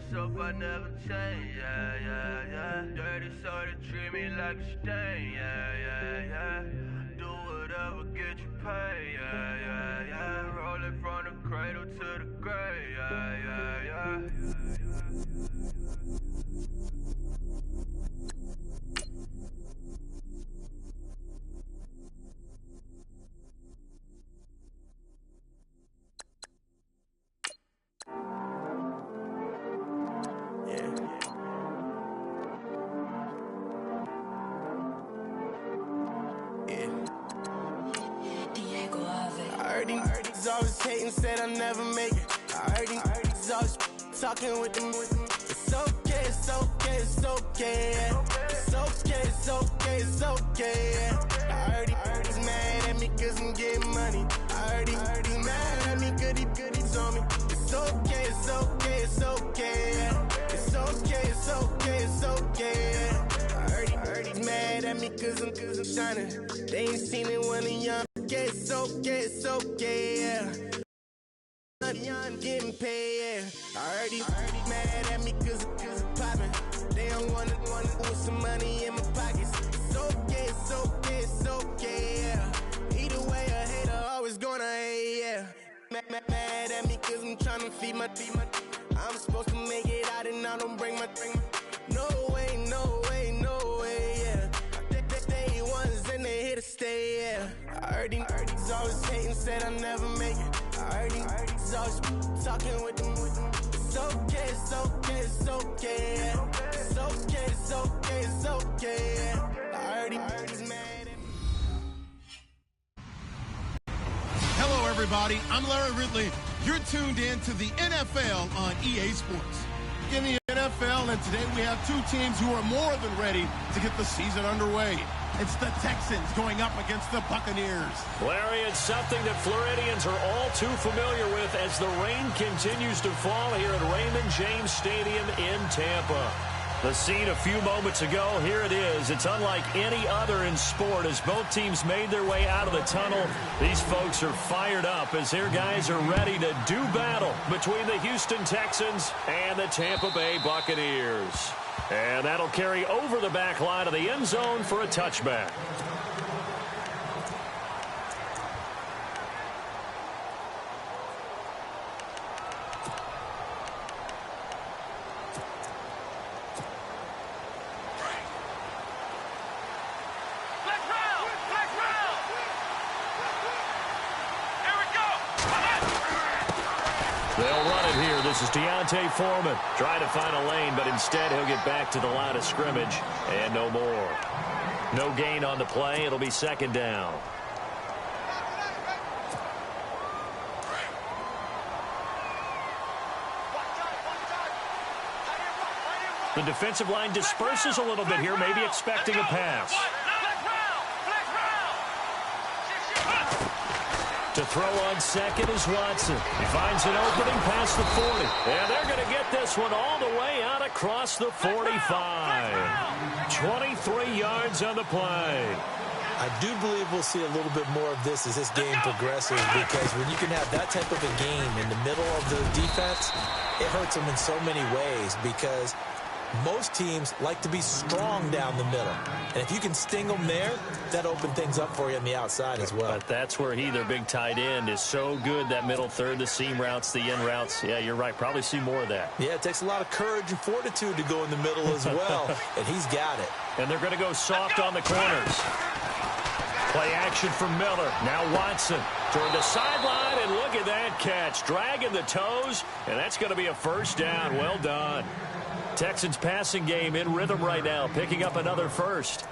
myself, I never change, yeah, yeah, yeah. Dirty soul to treat me like a stain, yeah, yeah, yeah. Do whatever, get you paid, yeah, yeah, yeah. Rolling from the cradle to the grave, yeah, yeah, yeah. He's always hating, said I'll never make it. I heard he's always talking with them. It's okay, it's okay, it's okay, yeah. It's okay, it's okay, it's okay, yeah. I heard he's mad at me cause I'm getting money. I heard he's mad at me cause he's on me. It's okay, it's okay, it's okay, yeah. It's okay, it's okay, it's okay, yeah. I heard he's mad at me cause I'm shining. They ain't seen it when I'm young. It's okay, it's okay, yeah. I'm getting paid, yeah. I heard he's mad at me cause I'm poppin'. They don't wanna put some money in my pockets. It's okay, it's okay, it's okay, yeah. Either way, a hater always gonna hate, yeah. Mad at me cause I'm tryna feed my I'm supposed to make it out and I don't bring my No way, no way, no way, yeah. They ones and they here to stay, yeah. I heard he's always hating, said I'll never make it. I heard he's always talking with them. It's okay, it's okay, it's okay, yeah. It's okay, it's okay, it's okay, yeah. I heard he's mad at me. Hello, everybody. I'm Larry Ridley. You're tuned in to the NFL on EA Sports. In the NFL, and today we have two teams who are more than ready to get the season underway. It's the Texans going up against the Buccaneers. Larry, it's something that Floridians are all too familiar with as the rain continues to fall here at Raymond James Stadium in Tampa. The scene a few moments ago, here it is. It's unlike any other in sport as both teams made their way out of the tunnel. These folks are fired up as their guys are ready to do battle between the Houston Texans and the Tampa Bay Buccaneers. And that'll carry over the back line of the end zone for a touchback. They'll run it here. This is Deontay Foreman trying to find a lane, but instead he'll get back to the line of scrimmage and no more. No gain on the play. It'll be second down. The defensive line disperses a little bit here, maybe expecting a pass. To throw on second is Watson. He finds an opening past the 40. And they're going to get this one all the way out across the 45. 23 yards on the play. I do believe we'll see a little bit more of this as this game progresses, because when you can have that type of a game in the middle of the defense, it hurts them in so many ways, because most teams like to be strong down the middle. And if you can sting them there, that opens things up for you on the outside as well. But that's where their big tight end, is so good, that middle third, the seam routes, the in routes. Yeah, you're right. Probably see more of that. Yeah, it takes a lot of courage and fortitude to go in the middle as well, and he's got it. And they're going to go soft on the corners. Play action from Miller. Now Watson toward the sideline, and look at that catch. Dragging the toes, and that's going to be a first down. Well done. Texans passing game in rhythm right now, picking up another first.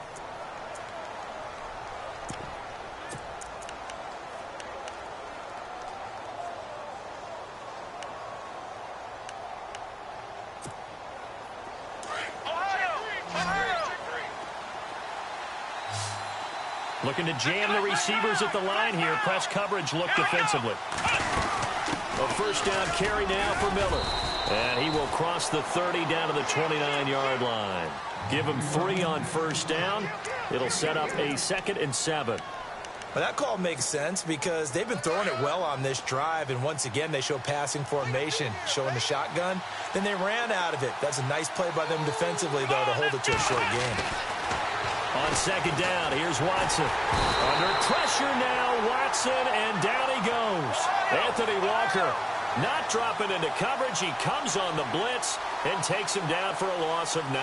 Looking to jam the receivers at the line here. Press coverage look defensively. A first down carry now for Miller. And he will cross the 30 down to the 29-yard line. Give him 3 on first down. It'll set up a 2nd and 7. Well, that call makes sense because they've been throwing it well on this drive, and once again, they show passing formation, showing the shotgun. Then they ran out of it. That's a nice play by them defensively, though, to hold it to a short game. On second down, here's Watson. Under pressure now, Watson, and down he goes. Anthony Walker not dropping into coverage. He comes on the blitz and takes him down for a loss of 9.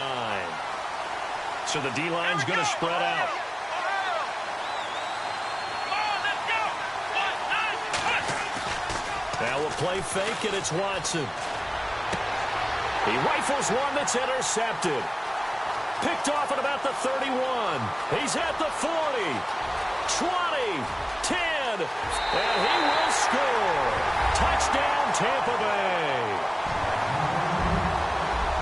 So the D-line's going to spread out. Now a play fake, and it's Watson. He rifles one that's intercepted. Picked off at about the 31. He's at the 40, 20, 10, and he will score. Touchdown, Tampa Bay.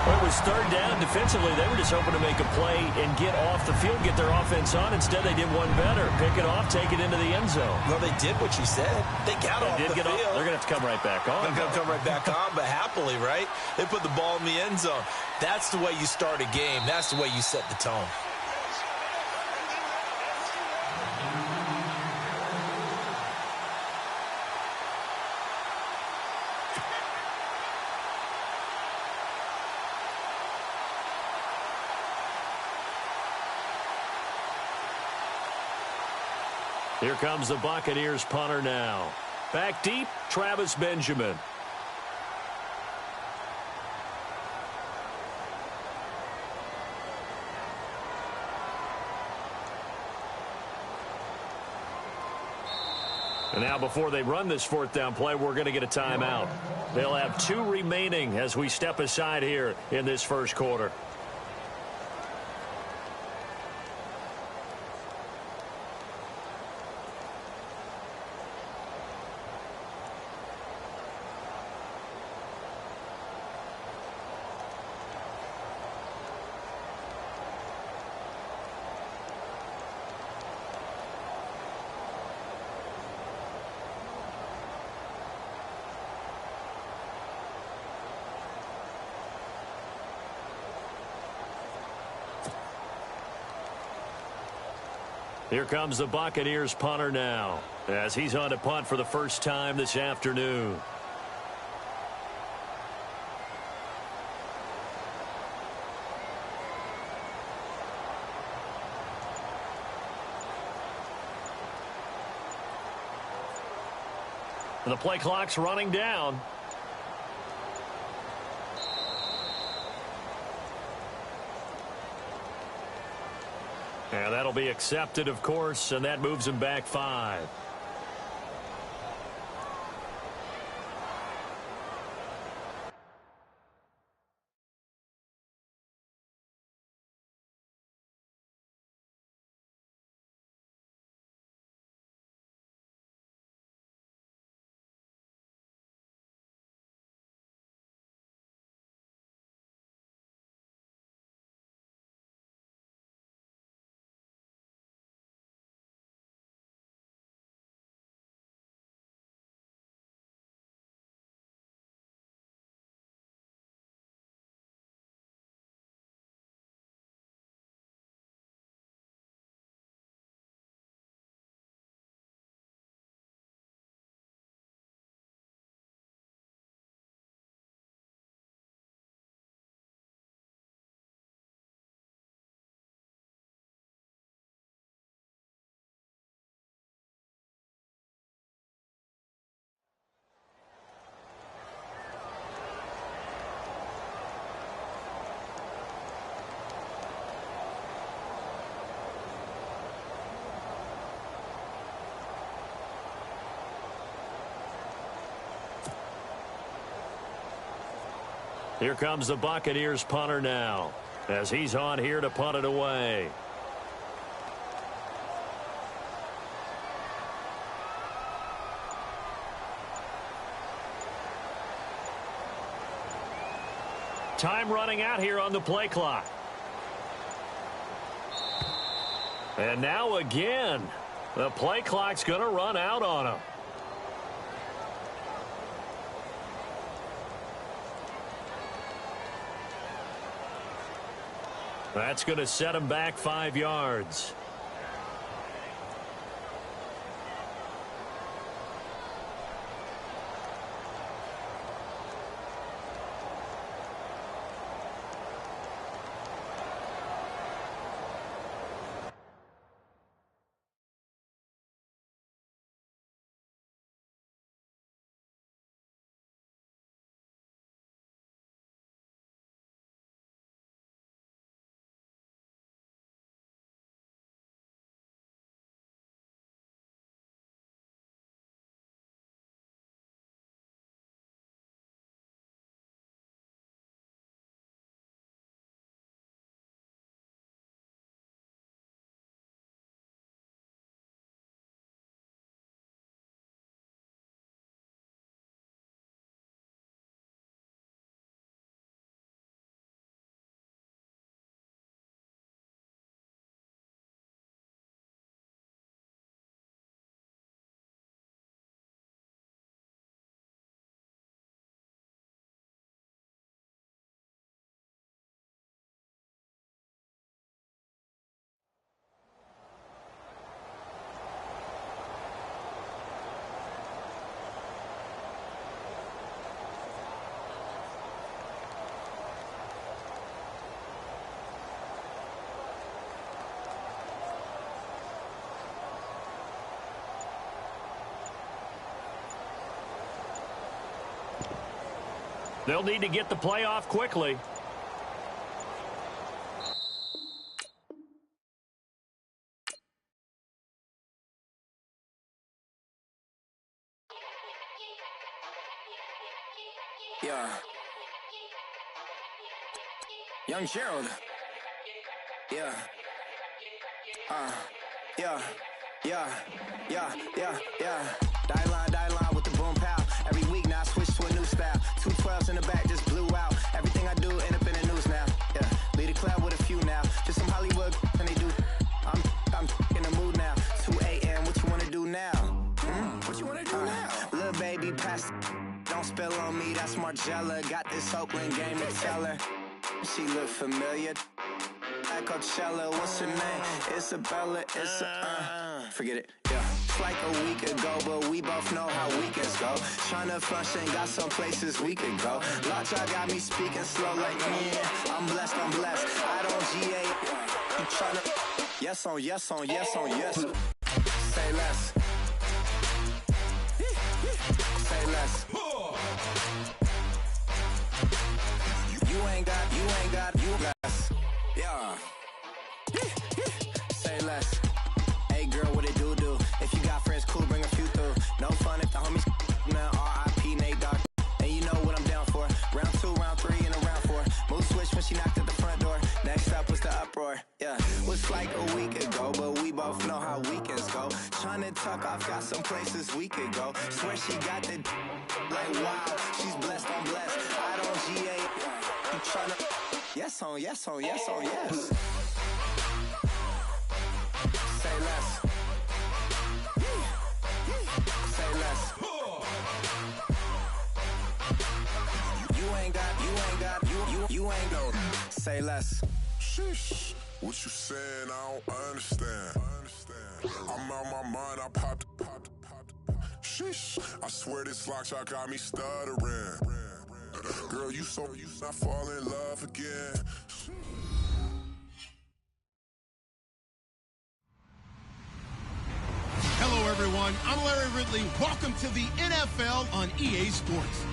Well, it was third down. Defensively, they were just hoping to make a play and get off the field, get their offense on. Instead, they did one better. Pick it off, take it into the end zone. Well, they did what you said. They got off the field. They're going to have to come right back on. They're going to come right back on, but happily, right? They put the ball in the end zone. That's the way you start a game. That's the way you set the tone. Here comes the Buccaneers punter now. Back deep, Travis Benjamin. And now before they run this fourth down play, we're going to get a timeout. They'll have 2 remaining as we step aside here in this first quarter. Here comes the Buccaneers punter now, as he's on to punt for the first time this afternoon. The play clock's running down. And that'll be accepted, of course, and that moves him back 5. Here comes the Buccaneers punter now, as he's on here to punt it away. Time running out here on the play clock. And now again, the play clock's going to run out on him. That's going to set him back 5 yards. They'll need to get the play off quickly. Yeah. Young Gerald. Yeah. Yeah. Die line with the boom pow. Every week now I switch to a new style. 212s in the back just blew out. Everything I do end up in the news now. Yeah. Lead a club with a few now. Just some Hollywood and they do. I'm in the mood now. 2 a.m. What you wanna do now? What you wanna do now? Little baby pass. Don't spill on me, that's Margella. Got this Oakland game to tell her. She look familiar. At Coachella, what's her name? Isabella, forget it, yeah. It's like a week ago, but we both know how weekends go. Tryna function, got some places we could go. Lockjaw got me speaking slow like, yeah, I'm blessed. I don't GA. You tryna, yes on yes. Say less. Say less. You ain't got, less. Yeah. Say less. Hey girl, what it do? If you got friends, cool, bring a few through. No fun if the homies, man, R.I.P. Nate Dogg. And you know what I'm down for. Round 2, round 3, and a round 4. Mood switch when she knocked at the front door. Next up was the uproar. Yeah, was like a week ago, but we both know how weekends go. Tryna tuck off, got some places we could go. Swear she got the like wow, she's blessed, I'm blessed. I don't GA. You tryna yes on yes. Say less. Say less. You ain't got. Say less. Sheesh. What you saying? I don't understand. I'm out my mind. I popped. Sheesh. I swear this lockjaw got me stuttering. Girl, you not fall in love again. Hello, everyone. I'm Larry Ridley. Welcome to the NFL on EA Sports.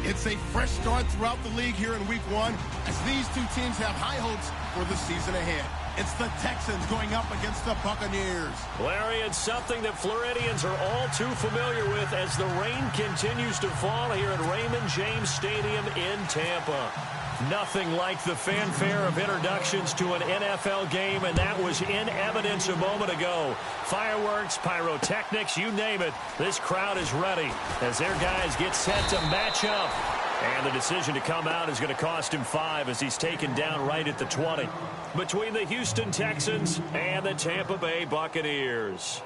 It's a fresh start throughout the league here in Week 1 as these two teams have high hopes for the season ahead. It's the Texans going up against the Buccaneers. Larry, it's something that Floridians are all too familiar with as the rain continues to fall here at Raymond James Stadium in Tampa. Nothing like the fanfare of introductions to an NFL game, and that was in evidence a moment ago. Fireworks, pyrotechnics, you name it. This crowd is ready as their guys get set to match up. And the decision to come out is going to cost him 5 as he's taken down right at the 20. Between the Houston Texans and the Tampa Bay Buccaneers.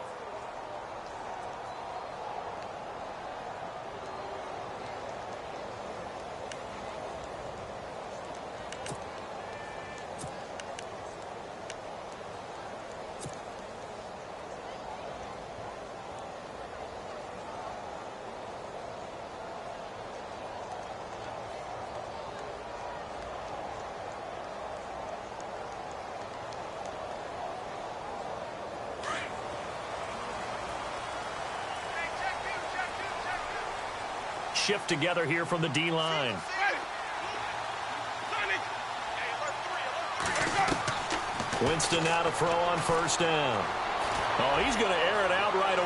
Shift together here from the D-line. Winston now to throw on first down. Oh, he's going to air it out right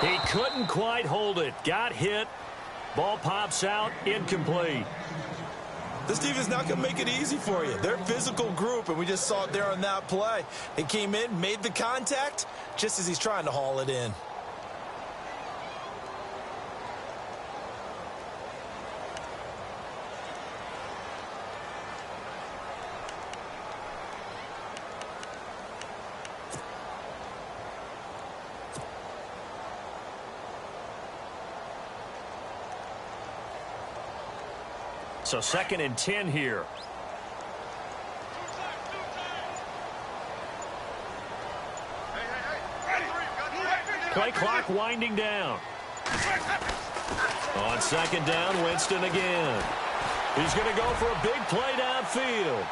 away. He couldn't quite hold it. Got hit. Ball pops out. Incomplete. This defense not going to make it easy for you. They're a physical group, and we just saw it there on that play. They came in, made the contact, just as he's trying to haul it in. So 2nd and 10 here. Play clock winding down. On 2nd down, Winston again. He's going to go for a big play downfield.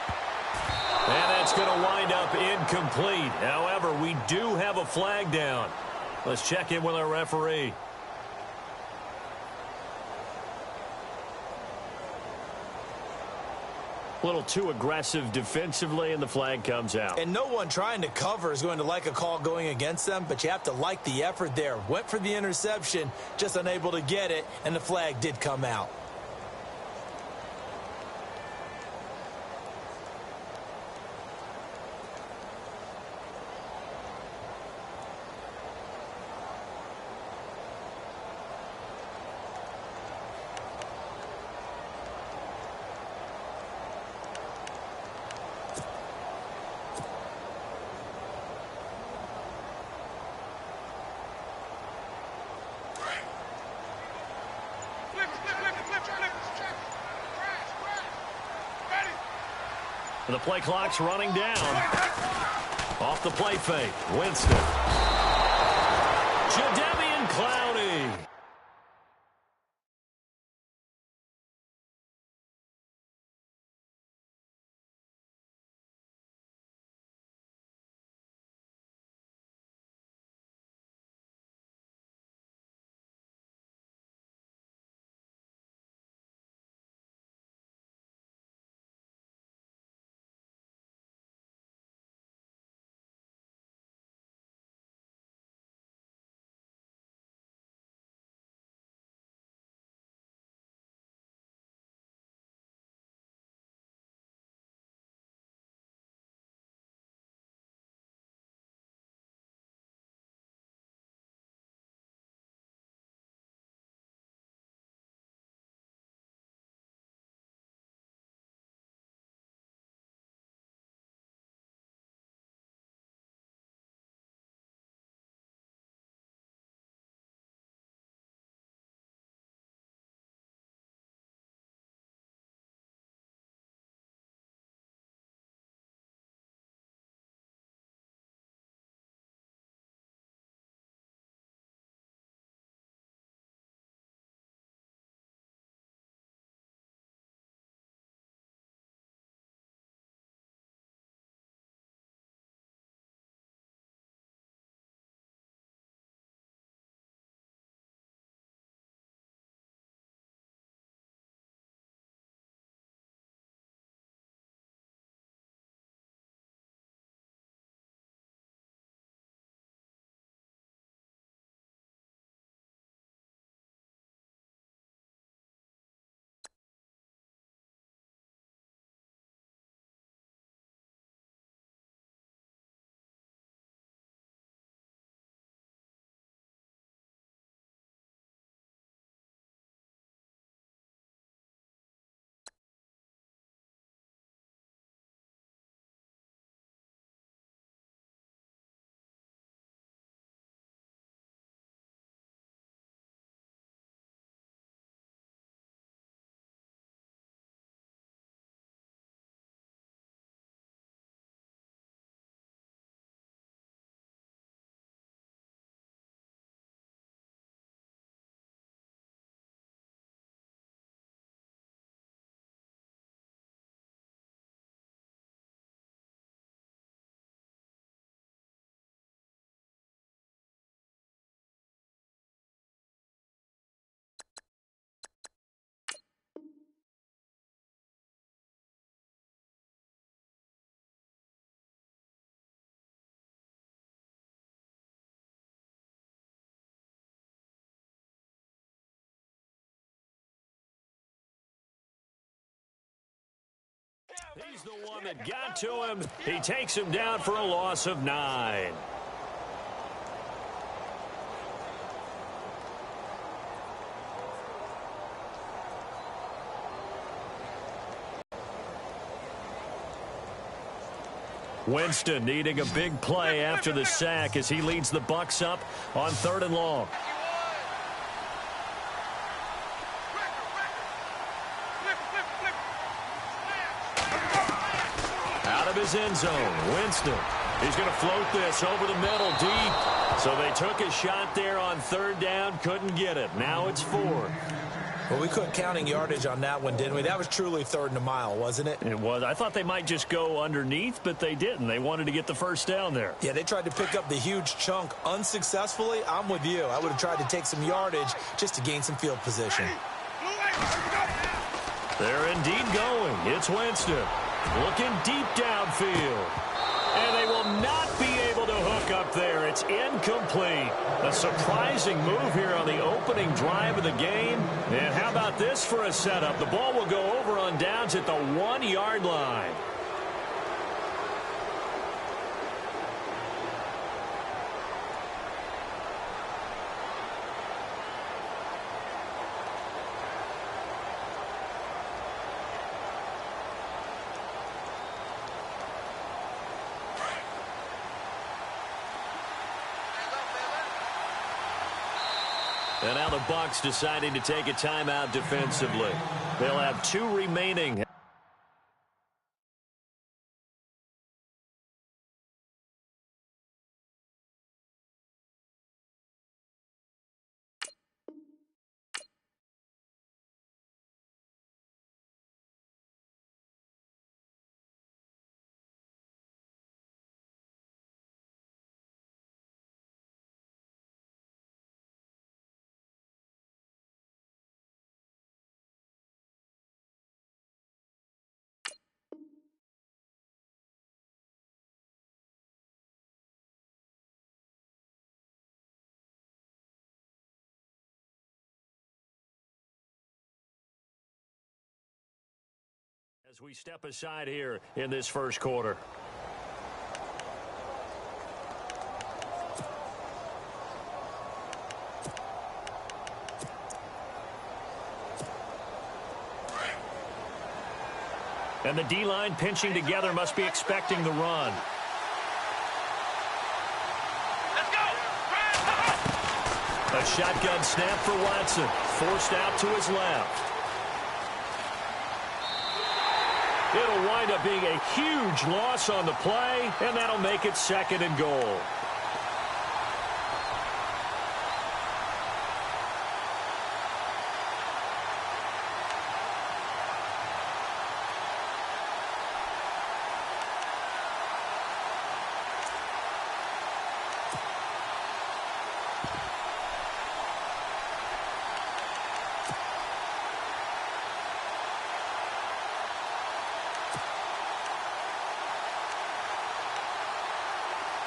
And that's going to wind up incomplete. However, we do have a flag down. Let's check in with our referee. A little too aggressive defensively, and the flag comes out. And no one trying to cover is going to like a call going against them, but you have to like the effort there. Went for the interception, just unable to get it, and the flag did come out. The play clock's running down. Off the play fake, Winston. Jadeveon Clowney. He's the one that got to him. He takes him down for a loss of 9. Winston needing a big play after the sack as he leads the Bucs up on 3rd and long. Out of his end zone, Winston. He's going to float this over the middle deep. So they took a shot there on 3rd down, couldn't get it. Now it's 4. Well, we quit counting yardage on that one, didn't we? That was truly 3rd and a mile, wasn't it? It was. I thought they might just go underneath, but they didn't. They wanted to get the first down there. Yeah, they tried to pick up the huge chunk unsuccessfully. I'm with you. I would have tried to take some yardage just to gain some field position. They're indeed going. It's Winston. Looking deep downfield. And they will not be able to hook up there. It's incomplete. A surprising move here on the opening drive of the game. And how about this for a setup? The ball will go over on downs at the 1-yard line. And now the Bucs deciding to take a timeout defensively. They'll have 2 remaining. As we step aside here in this first quarter. And the D-line pinching together, must be expecting the run. Let's go! A shotgun snap for Watson. Forced out to his left. It'll wind up being a huge loss on the play, and that'll make it 2nd and goal.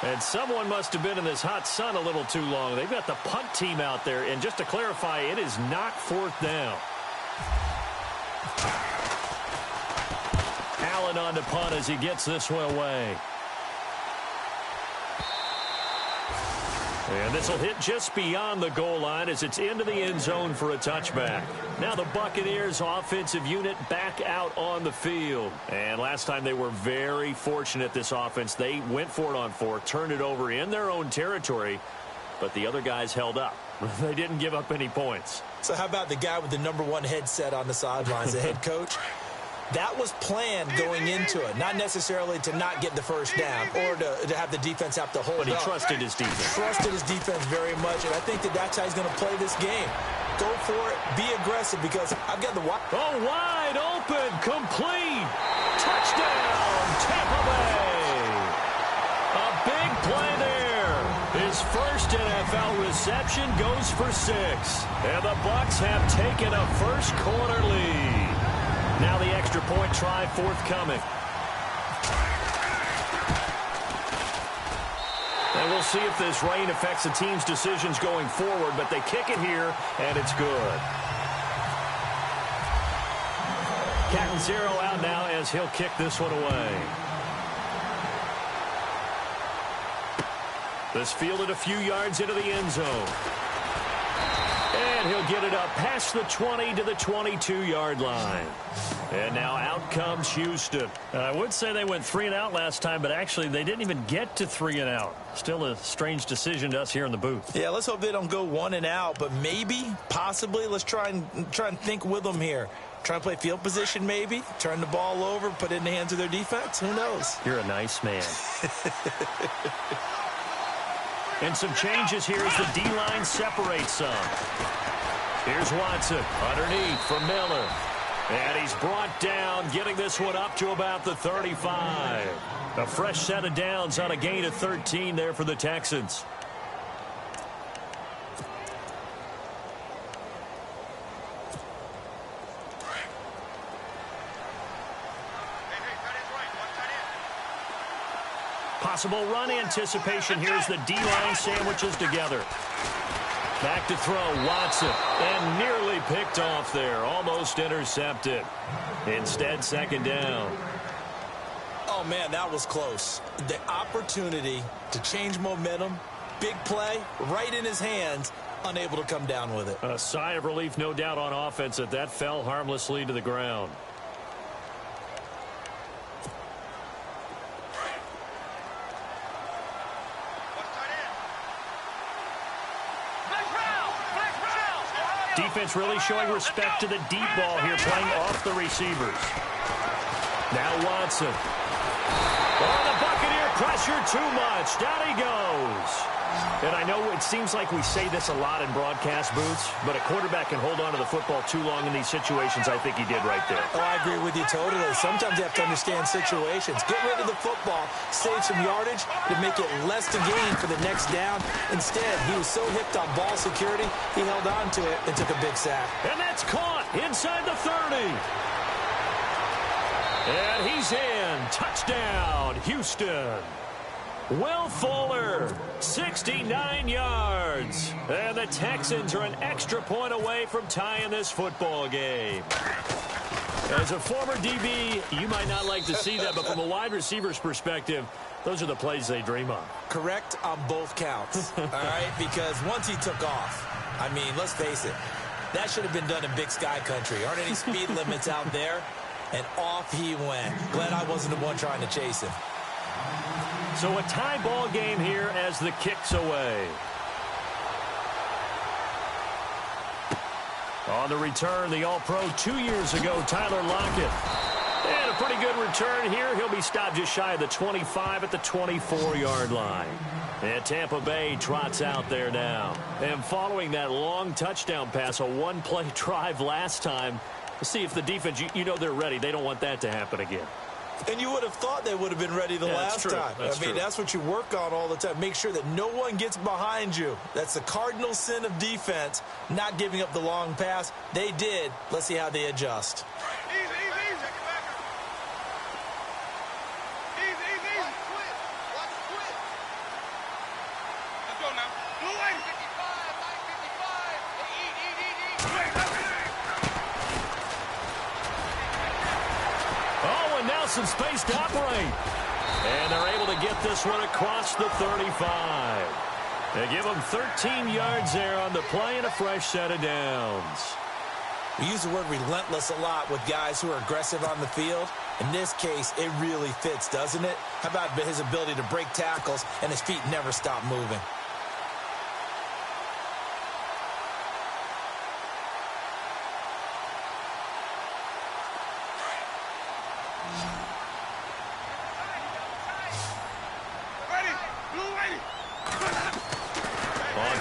And someone must have been in this hot sun a little too long. They've got the punt team out there. And just to clarify, it is not 4th down. Allen on the punt as he gets this one away. And this will hit just beyond the goal line as it's into the end zone for a touchback. Now the Buccaneers offensive unit back out on the field. And last time they were very fortunate, this offense. They went for it on 4, turned it over in their own territory, but the other guys held up. They didn't give up any points. So how about the guy with the #1 headset on the sidelines, the head coach? That was planned going into it, not necessarily to not get the first down or to have the defense have to hold up. But he trusted his defense. Trusted his defense very much, and I think that's how he's going to play this game. Go for it, be aggressive, because I've got the... Oh, wide open, complete, touchdown, Tampa Bay. A big play there. His first NFL reception goes for 6. And the Bucs have taken a first quarter lead. Now the extra point try forthcoming. And we'll see if this rain affects the team's decisions going forward, but they kick it here, and it's good. Catanzaro out now as he'll kick this one away. This fielded a few yards into the end zone. And he'll get it up past the 20 to the 22-yard line. And now out comes Houston. And I would say they went 3 and out last time, but actually they didn't even get to 3 and out. Still a strange decision to us here in the booth. Yeah, let's hope they don't go 1 and out, but maybe, possibly, let's try and think with them here. Try and play field position maybe, turn the ball over, put it in the hands of their defense. Who knows? You're a nice man. And some changes here as the D-line separates some. Here's Watson underneath for Miller. And he's brought down, getting this one up to about the 35. A fresh set of downs on a gain of 13 there for the Texans. possible run anticipation here as the D-line sandwiches together. Back to throw, Watson, and nearly picked off there. Almost intercepted. Instead, second down. Oh, man, that was close. The opportunity to change momentum, big play, right in his hands, unable to come down with it. A sigh of relief, no doubt, on offense that fell harmlessly to the ground. Defense really showing respect to the deep ball here, playing off the receivers. Now Watson. Oh, the Buccaneer pressure too much. Down he goes. And I know it seems like we say this a lot in broadcast booths, but a quarterback can hold on to the football too long in these situations. I think he did right there. Oh, I agree with you totally. Sometimes you have to understand situations. Get rid of the football, save some yardage to make it less to gain for the next down. Instead, he was so hipped on ball security, he held on to it and took a big sack. And that's caught inside the 30. And he's in. Touchdown, Houston. Will Fuller, 69 yards. And the Texans are an extra point away from tying this football game. As a former DB, you might not like to see that, but from a wide receiver's perspective, those are the plays they dream of. Correct on both counts, all right? Because once he took off, I mean, let's face it, that should have been done in Big Sky country. Aren't any speed limits out there? And off he went. Glad I wasn't the one trying to chase him. So a tie ball game here as the kick's away. On the return, the All-Pro 2 years ago, Tyler Lockett. And a pretty good return here. He'll be stopped just shy of the 25 at the 24-yard line. And Tampa Bay trots out there now. And following that long touchdown pass, a one-play drive last time, let's see if the defense, you know they're ready. They don't want that to happen again. And you would have thought they would have been ready the last time. I mean, that's what you work on all the time. Make sure that no one gets behind you. That's the cardinal sin of defense, not giving up the long pass. They did. Let's see how they adjust. Some space to operate. And they're able to get this one across the 35. They give them 13 yards there on the play and a fresh set of downs. We use the word relentless a lot with guys who are aggressive on the field. In this case, it really fits, doesn't it? How about his ability to break tackles and his feet never stop moving?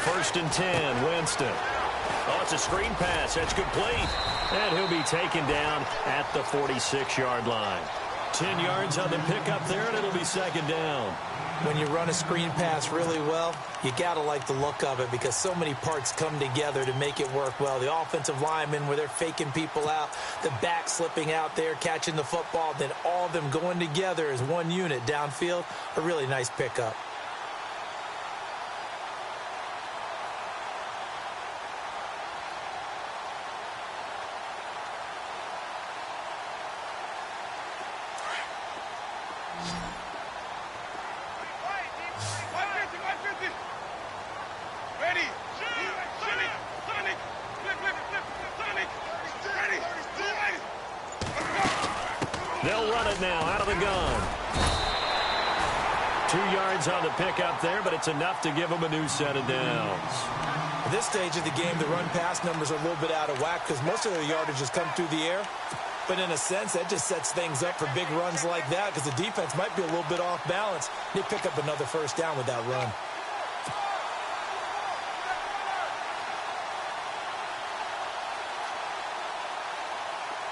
First and 10, Winston. Oh, it's a screen pass. That's complete. And he'll be taken down at the 46-yard line. 10 yards on the pickup there, and it'll be second down. When you run a screen pass really well, you got to like the look of it because so many parts come together to make it work well. The offensive linemen where they're faking people out, the back slipping out there, catching the football, then all of them going together as one unit downfield. A really nice pickup. They'll run it now out of the gun. 2 yards on the pickup there, but it's enough to give them a new set of downs. At this stage of the game, the run-pass numbers are a little bit out of whack because most of their yardage has come through the air. But in a sense, that just sets things up for big runs like that because the defense might be a little bit off balance. They pick up another first down with that run.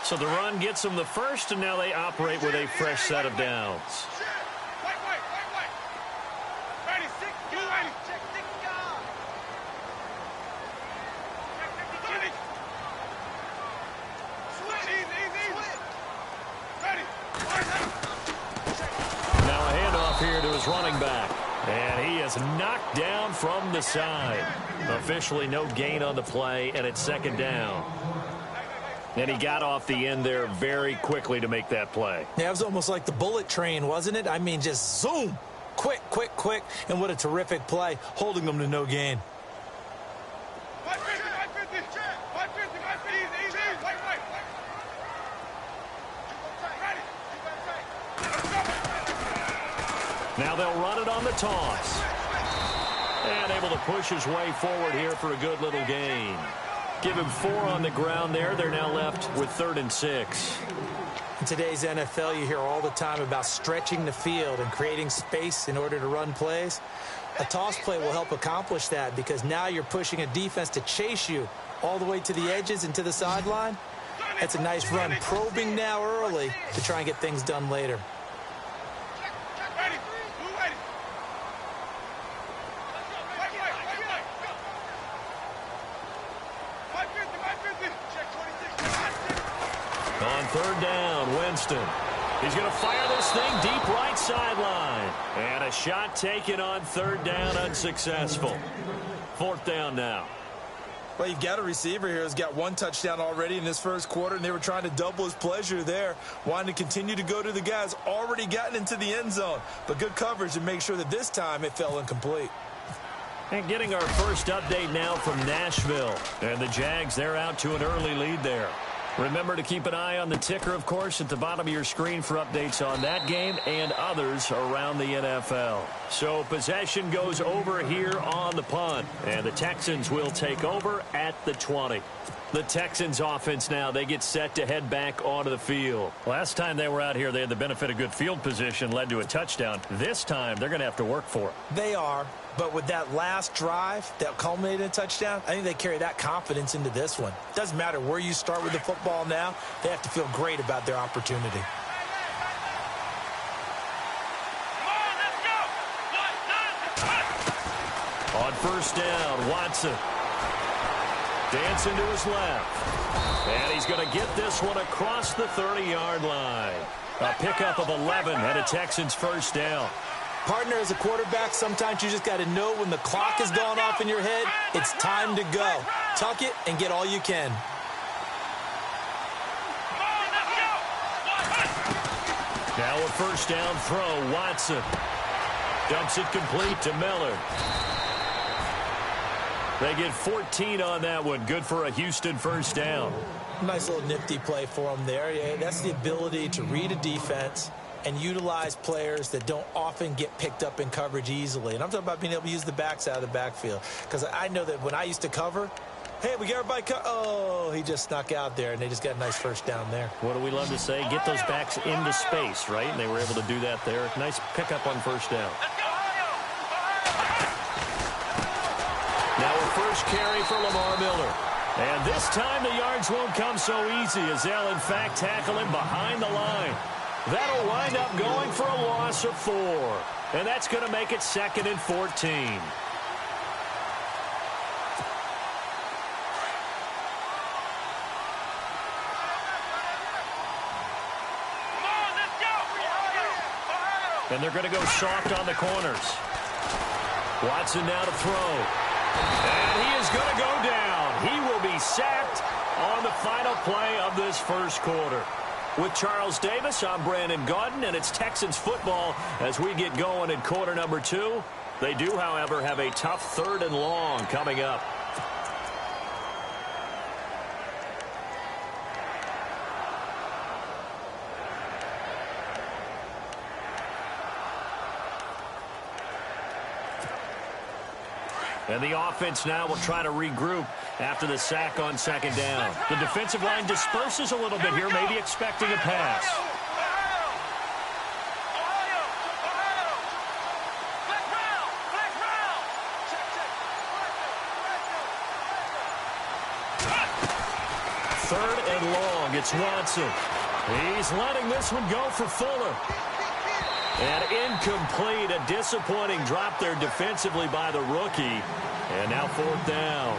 So the run gets them the first, and now they operate with a fresh set of downs. Now a handoff here to his Eagles running back. And he is knocked down from the side. Officially no gain on the play, and it's second down. And he got off the end there very quickly to make that play. Yeah, it was almost like the bullet train, wasn't it? I mean, just zoom. Quick, quick, quick. And what a terrific play, holding them to no gain. Now they'll run it on the toss. And able to push his way forward here for a good little gain. Give him 4 on the ground there. They're now left with 3rd and 6. In today's NFL, you hear all the time about stretching the field and creating space in order to run plays. A toss play will help accomplish that because now you're pushing a defense to chase you all the way to the edges and to the sideline. That's a nice run, probing now early to try and get things done later. On 3rd down, Winston. He's going to fire this thing deep right sideline. And a shot taken on 3rd down, unsuccessful. 4th down now. Well, you've got a receiver here who's got 1 touchdown already in this first quarter, and they were trying to double his pleasure there, wanting to continue to go to the guys already gotten into the end zone. But good coverage to make sure that this time it fell incomplete. And getting our first update now from Nashville. And the Jags, they're out to an early lead there. Remember to keep an eye on the ticker, of course, at the bottom of your screen for updates on that game and others around the NFL. So possession goes over here on the punt, and the Texans will take over at the 20. The Texans offense now, they get set to head back onto the field. Last time they were out here, they had the benefit of good field position, led to a touchdown. This time, they're going to have to work for it. They are, but with that last drive that culminated in a touchdown, I think they carry that confidence into this one. Doesn't matter where you start with the football now, they have to feel great about their opportunity. On 1st down, Watson. Dancing to his left. And he's going to get this one across the 30-yard line. A pickup of 11 and a Texans 1st down. Partner, as a quarterback, sometimes you just got to know when the clock has gone off in your head, it's time to go. Tuck it and get all you can. Now a 1st down throw, Watson. Dumps it complete to Miller. They get 14 on that one. Good for a Houston 1st down. Nice little nifty play for them there. Yeah, that's the ability to read a defense and utilize players that don't often get picked up in coverage easily. And I'm talking about being able to use the backs out of the backfield. Because I know that when I used to cover, hey, we got everybody oh, he just snuck out there, and they just got a nice 1st down there. What do we love to say? Get those backs into space, right? And they were able to do that there. Nice pickup on 1st down. Now a first carry for Lamar Miller. And this time the yards won't come so easy as they'll, in fact, tackle him behind the line. That'll wind up going for a loss of 4. And that's going to make it 2nd and 14. And they're going to go soft on the corners. Watson now to throw. And he is going to go down. He will be sacked on the final play of this first quarter. With Charles Davis, I'm Brandon Gaudin, and it's Texans football as we get going in quarter number 2. They do, however, have a tough 3rd and long coming up. And the offense now will try to regroup after the sack on 2nd down. The defensive line disperses a little bit here, maybe expecting a pass. Third and long, it's Watson. He's letting this one go for Fuller. And incomplete, a disappointing drop there defensively by the rookie. And now 4th down.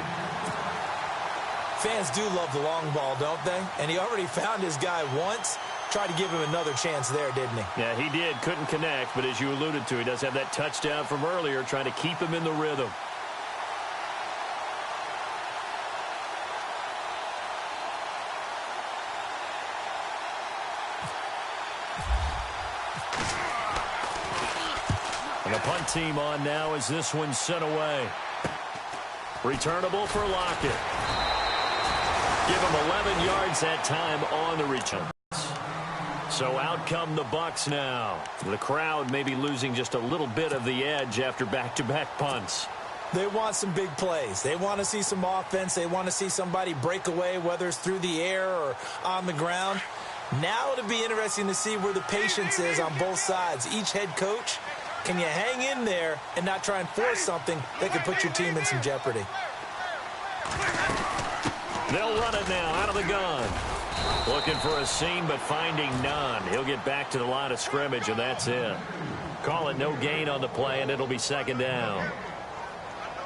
Fans do love the long ball, don't they? And he already found his guy once. tried to give him another chance there, didn't he? Yeah, he did. Couldn't connect, but as you alluded to, he does have that touchdown from earlier, trying to keep him in the rhythm. And the punt team on now as this one's sent away. Returnable for Lockett. Give him 11 yards that time on the return. So out come the Bucs now. The crowd may be losing just a little bit of the edge after back-to-back punts. They want some big plays. They want to see some offense. They want to see somebody break away, whether it's through the air or on the ground. Now it'll be interesting to see where the patience is on both sides. Each head coach, can you hang in there and not try and force something that could put your team in some jeopardy? They'll run it now out of the gun. Looking for a seam, but finding none. He'll get back to the line of scrimmage, and that's it. Call it no gain on the play, and it'll be second down.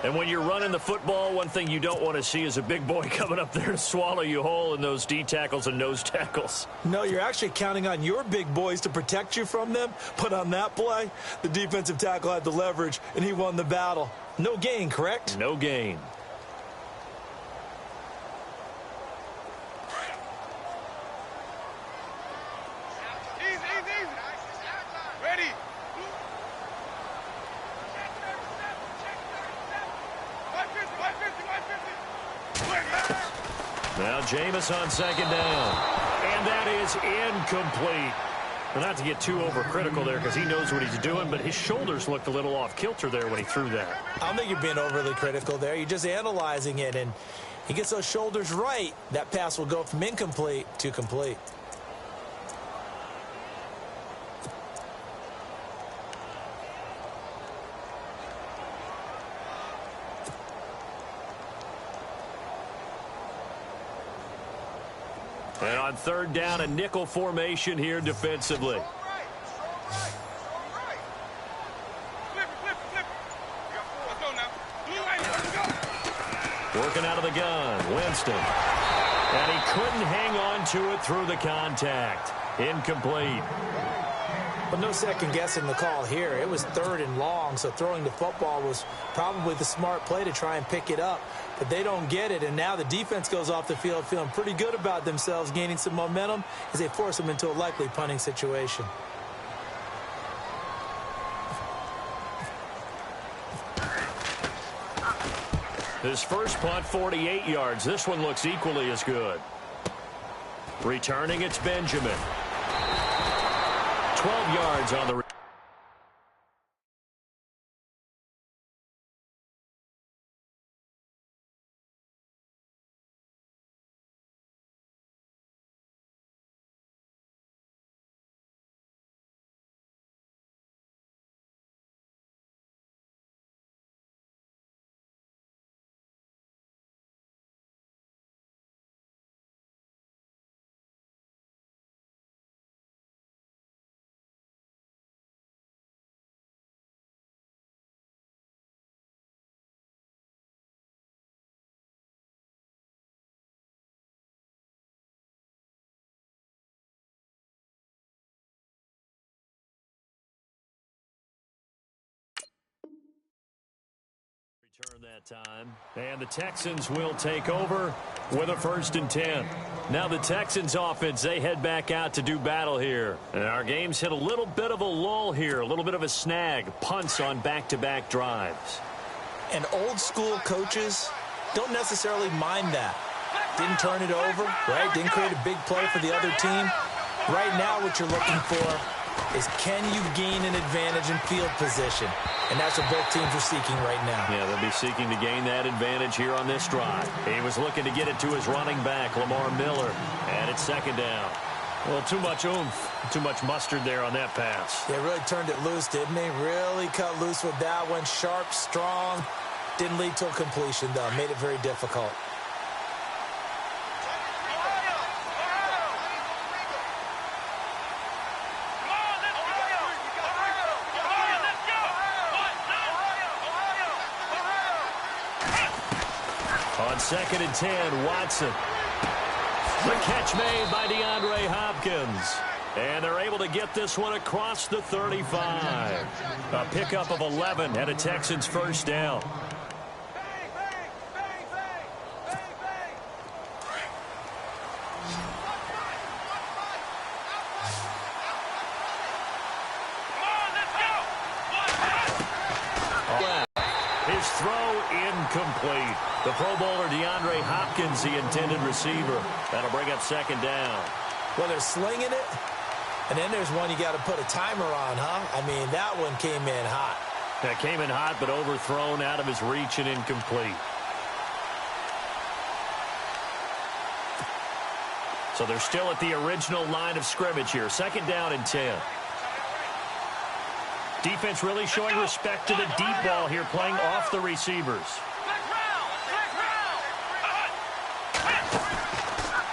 And when you're running the football, one thing you don't want to see is a big boy coming up there to swallow you whole in those D tackles and nose tackles. No, you're actually counting on your big boys to protect you from them. But on that play, the defensive tackle had the leverage, and he won the battle. No gain, correct? No gain. Now Jameis on second down. And that is incomplete. Well, not to get too overcritical there because he knows what he's doing, but his shoulders looked a little off kilter there when he threw that. I don't think you're being overly critical there. You're just analyzing it, and he gets those shoulders right. That pass will go from incomplete to complete. And on third down, a nickel formation here defensively. Working out of the gun, Winston. And he couldn't hang on to it through the contact. Incomplete. But no second guessing the call here. It was third and long, so throwing the football was probably the smart play to try and pick it up. But they don't get it, and now the defense goes off the field feeling pretty good about themselves, gaining some momentum as they force them into a likely punting situation. His first punt, 48 yards. This one looks equally as good. Returning, it's Benjamin. 12 yards on the return that time. And the Texans will take over with a 1st and 10. Now the Texans offense, they head back out to do battle here. And our game's hit a little bit of a lull here, a little bit of a snag. Punts on back-to-back drives. And old school coaches don't necessarily mind that. Didn't turn it over, right? Didn't create a big play for the other team. Right now what you're looking for is can you gain an advantage in field position? And that's what both teams are seeking right now. Yeah, they'll be seeking to gain that advantage here on this drive. He was looking to get it to his running back, Lamar Miller. And it's second down. Well, too much oomph, too much mustard there on that pass. They really turned it loose, didn't they? Really cut loose with that one. Sharp, strong. Didn't lead to a completion, though. Made it very difficult. On 2nd and 10, Watson. The catch made by DeAndre Hopkins. And they're able to get this one across the 35. A pickup of 11 and a Texans first down. His throw incomplete. The Pro Bowler DeAndre Hopkins, the intended receiver. That'll bring up second down. Well, they're slinging it, and then there's one you got to put a timer on, huh? I mean, that one came in hot. That came in hot, but overthrown, out of his reach, and incomplete. So they're still at the original line of scrimmage here. Second down and 10. Defense really showing respect to the deep ball here, playing off the receivers.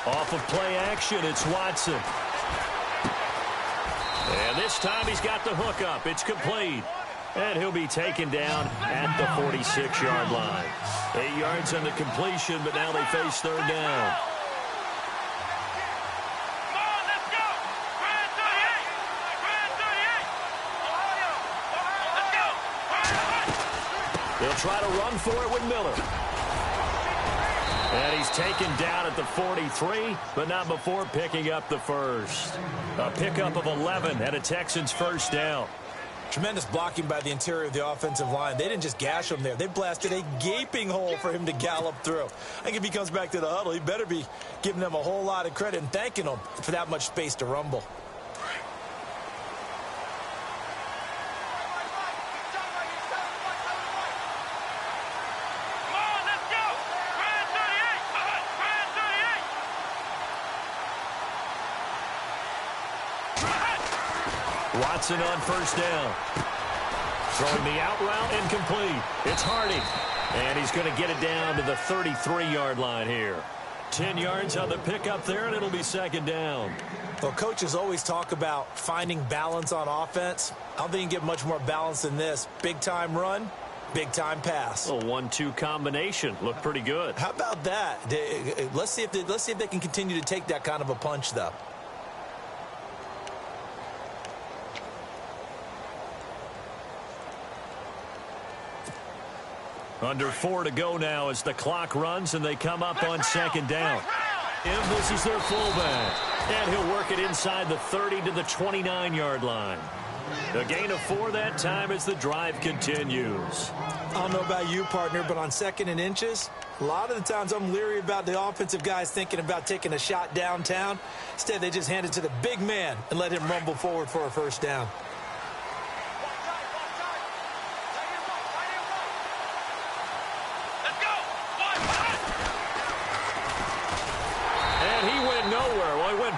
Off of play action, it's Watson. And this time he's got the hook up. It's complete. And he'll be taken down at the 46-yard line. 8 yards on the completion, but now they face third down. They'll try to run for it with Miller. And he's taken down at the 43, but not before picking up the first. A pickup of 11 and a Texans first down. Tremendous blocking by the interior of the offensive line. They didn't just gash him there. They blasted a gaping hole for him to gallop through. I think if he comes back to the huddle, he better be giving them a whole lot of credit and thanking them for that much space to rumble. Watson on first down. Throwing the out route, incomplete. It's Hardy. And he's going to get it down to the 33-yard line here. 10 yards on the pickup there, and it'll be second down. Well, coaches always talk about finding balance on offense. I don't think you can get much more balance than this. Big-time run, big-time pass. A 1-2 combination. Looked pretty good. How about that? Let's see if they can continue to take that kind of a punch, though. Under 4 to go now as the clock runs and they come up on second down. And this is their fullback. And he'll work it inside the 30 to the 29-yard line. A gain of 4 that time as the drive continues. I don't know about you, partner, but on second and inches, a lot of the times I'm leery about the offensive guys thinking about taking a shot downtown. Instead, they just hand it to the big man and let him rumble forward for a first down.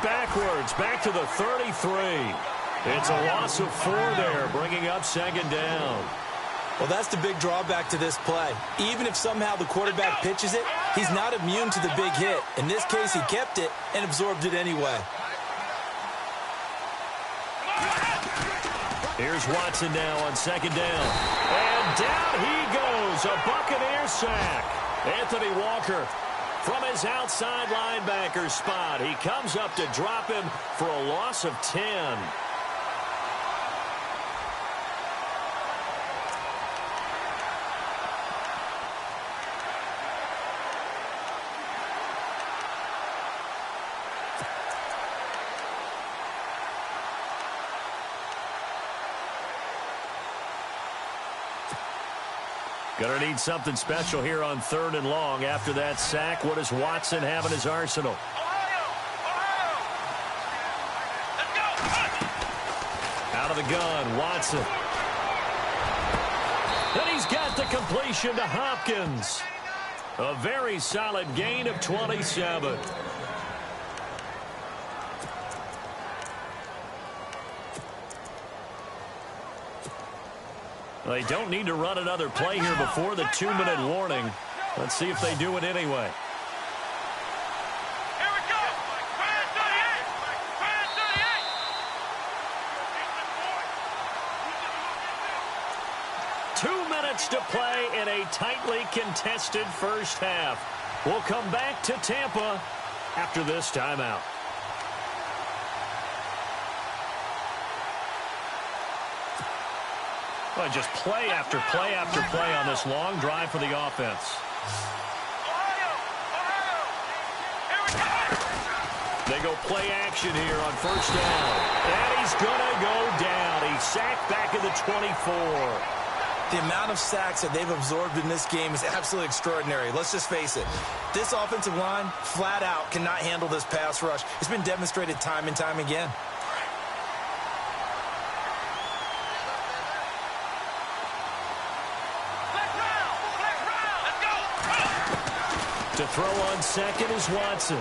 Backwards, back to the 33. It's a loss of 4 there, bringing up second down. Well, that's the big drawback to this play. Even if somehow the quarterback pitches it, he's not immune to the big hit. In this case, he kept it and absorbed it anyway. Here's Watson now on second down. And down he goes, a Buccaneer sack. Anthony Walker from his outside linebacker spot. He comes up to drop him for a loss of 10. Going to need something special here on 3rd and long. After that sack, what does Watson have in his arsenal? Out of the gun, Watson. And he's got the completion to Hopkins. A very solid gain of 27. They don't need to run another play here before the 2-minute warning. Let's see if they do it anyway. Here we go. 2 minutes to play in a tightly contested first half. We'll come back to Tampa after this timeout. Well, just play after play after play on this long drive for the offense. They go play action here on first down. And he's going to go down. He's sacked back in the 24. The amount of sacks that they've absorbed in this game is absolutely extraordinary. Let's just face it. This offensive line, flat out, cannot handle this pass rush. It's been demonstrated time and time again. To throw on second is Watson.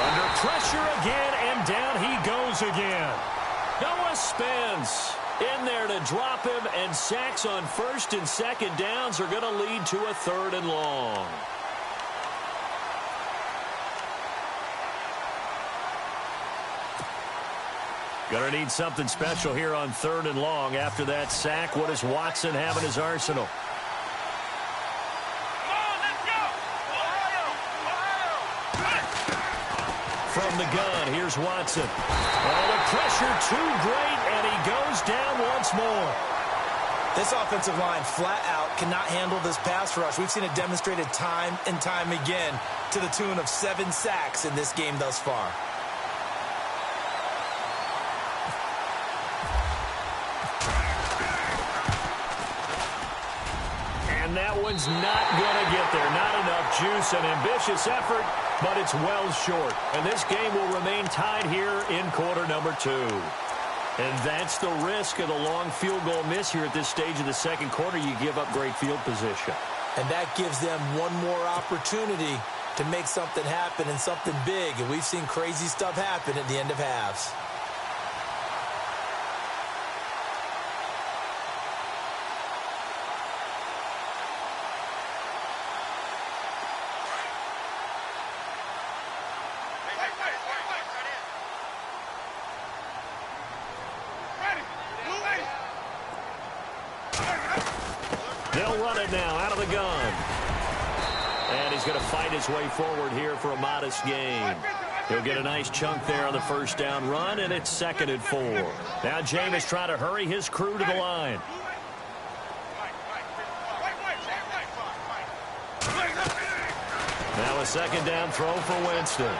Under pressure again, and down he goes again. Noah Spence in there to drop him, and sacks on first and second downs are going to lead to a 3rd and long. Going to need something special here on 3rd and long. After that sack, what does Watson have in his arsenal? From the gun, here's Watson. Oh, the pressure too great, and he goes down once more. This offensive line, flat out, cannot handle this pass rush. We've seen it demonstrated time and time again to the tune of 7 sacks in this game thus far. And that one's not going to get there. Not enough juice. An ambitious effort, but it's well short. And this game will remain tied here in quarter number 2. And that's the risk of the long field goal miss here at this stage of the second quarter. You give up great field position. And that gives them one more opportunity to make something happen and something big. And we've seen crazy stuff happen at the end of halves. They'll run it now out of the gun. And he's going to fight his way forward here for a modest gain. He'll get a nice chunk there on the first down run, and it's 2nd and 4. Now Jameis trying to hurry his crew to the line. Now a 2nd down throw for Winston.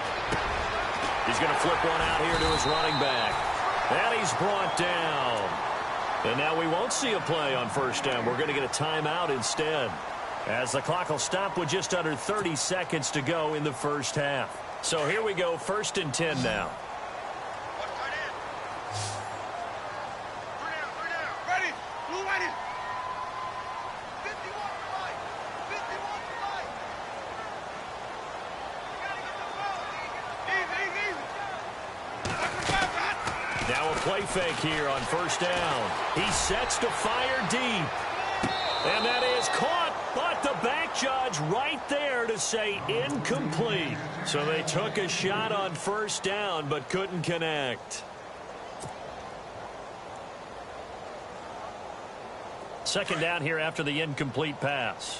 He's going to flip one out here to his running back. And he's brought down. And now we won't see a play on first down. We're going to get a timeout instead, as the clock will stop with just under 30 seconds to go in the first half. So here we go, 1st and 10 now. Now a play fake here on first down. He sets to fire deep. And that is caught, but the back judge right there to say incomplete. So they took a shot on first down, but couldn't connect. 2nd down here after the incomplete pass.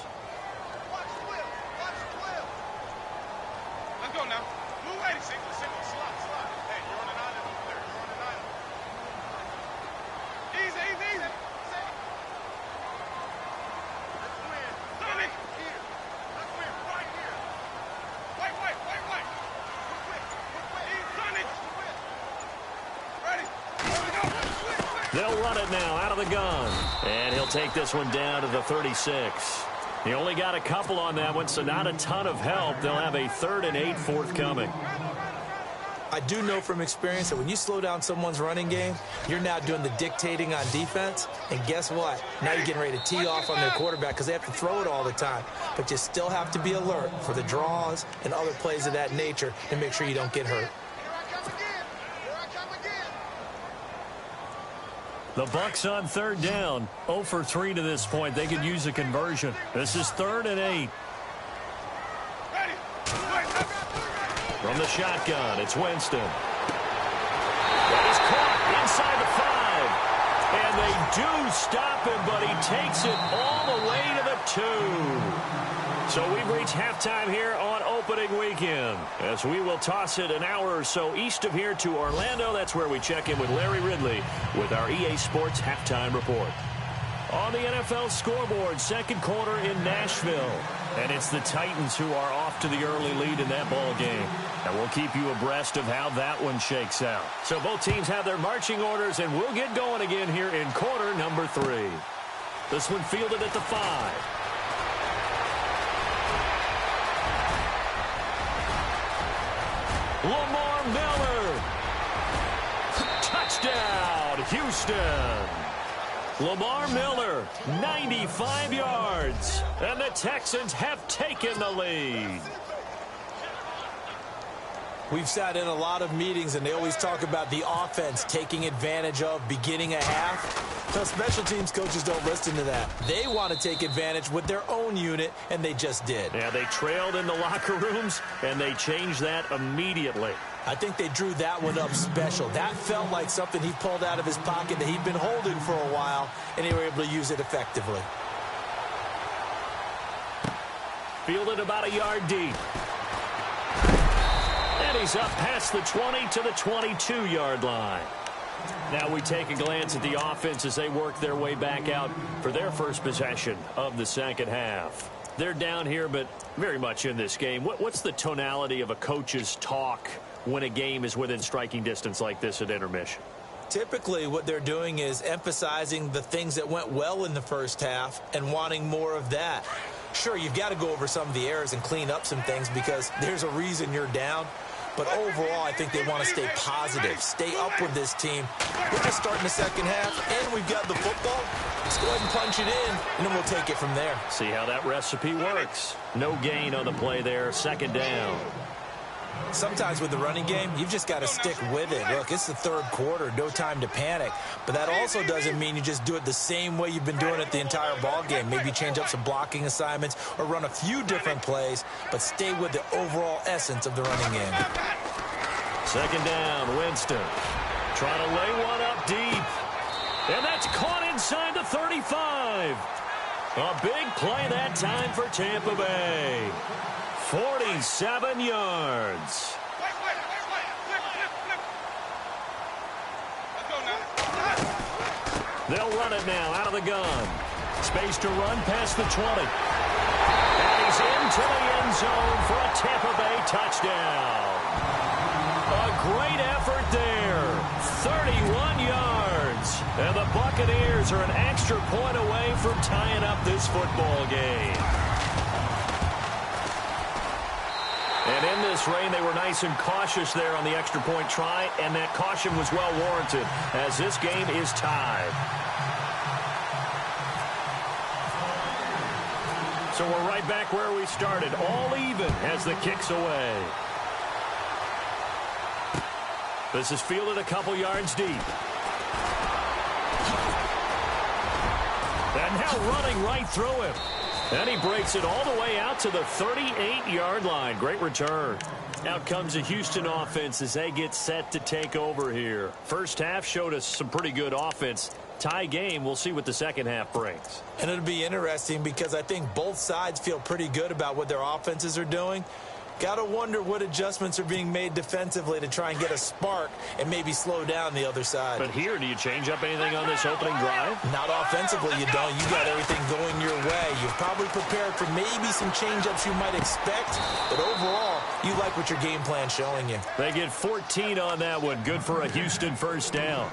Let's go now. Move ready. Single, slot. Hey, you're on an island over there. Easy. Let's win. Right here. Let's win right here. Wait. Quick. Ready. They'll run it now out of the gun. And he'll take this one down to the 36. He only got a couple on that one, so not a ton of help. They'll have a 3rd and 8 forthcoming. I do know from experience that when you slow down someone's running game, you're now doing the dictating on defense. And guess what? Now you're getting ready to tee off on their quarterback because they have to throw it all the time. But you still have to be alert for the draws and other plays of that nature and make sure you don't get hurt. The Bucs on 3rd down, 0 for 3 to this point. They could use a conversion. This is 3rd and 8. From the shotgun, it's Winston. That is caught inside the 5. And they do stop him, but he takes it all the way to the 2. So we've reached halftime here on opening weekend as we will toss it an hour or so east of here to Orlando. That's where we check in with Larry Ridley with our EA Sports halftime report. On the NFL scoreboard, second quarter in Nashville. And it's the Titans who are off to the early lead in that ball game. And we'll keep you abreast of how that one shakes out. So both teams have their marching orders, and we'll get going again here in quarter number 3. This one fielded at the 5. Lamar Miller. Touchdown, Houston. Lamar Miller, 95 yards. And the Texans have taken the lead. We've sat in a lot of meetings, and they always talk about the offense taking advantage of beginning a half. So special teams coaches don't listen to that. They want to take advantage with their own unit, and they just did. Yeah, they trailed in the locker rooms, and they changed that immediately. I think they drew that one up special. That felt like something he pulled out of his pocket that he'd been holding for a while, and they were able to use it effectively. Fielded about a yard deep. And he's up past the 20 to the 22-yard line. Now we take a glance at the offense as they work their way back out for their first possession of the second half. They're down here, but very much in this game. What's the tonality of a coach's talk when a game is within striking distance like this at intermission? Typically, what they're doing is emphasizing the things that went well in the first half and wanting more of that. Sure, you've got to go over some of the errors and clean up some things because there's a reason you're down. But overall, I think they want to stay positive, stay up with this team. We're just starting the second half, and we've got the football. Let's go ahead and punch it in, and then we'll take it from there. See how that recipe works. No gain on the play there, second down. Sometimes with the running game, you've just got to stick with it. Look, it's the third quarter, no time to panic. But that also doesn't mean you just do it the same way you've been doing it the entire ball game. Maybe change up some blocking assignments or run a few different plays, but stay with the overall essence of the running game. Second down, Winston. Trying to lay one up deep. And that's caught inside the 35. A big play that time for Tampa Bay. 47 yards. They'll run it now out of the gun. Space to run past the 20. And he's into the end zone for a Tampa Bay touchdown. A great effort there. 31 yards. And the Buccaneers are an extra point away from tying up this football game. And in this rain, they were nice and cautious there on the extra point try, and that caution was well warranted as this game is tied. So we're right back where we started, all even as the kick's away. This is fielded a couple yards deep. And now running right through him. And he breaks it all the way out to the 38-yard line. Great return. Out comes the Houston offense as they get set to take over here. First half showed us some pretty good offense. Tie game, we'll see what the second half brings. And it'll be interesting because I think both sides feel pretty good about what their offenses are doing. Got to wonder what adjustments are being made defensively to try and get a spark and maybe slow down the other side. But here, do you change up anything on this opening drive? Not offensively, you don't. You got everything going your way. You've probably prepared for maybe some change-ups you might expect, but overall, you like what your game plan's showing you. They get 14 on that one. Good for a Houston first down.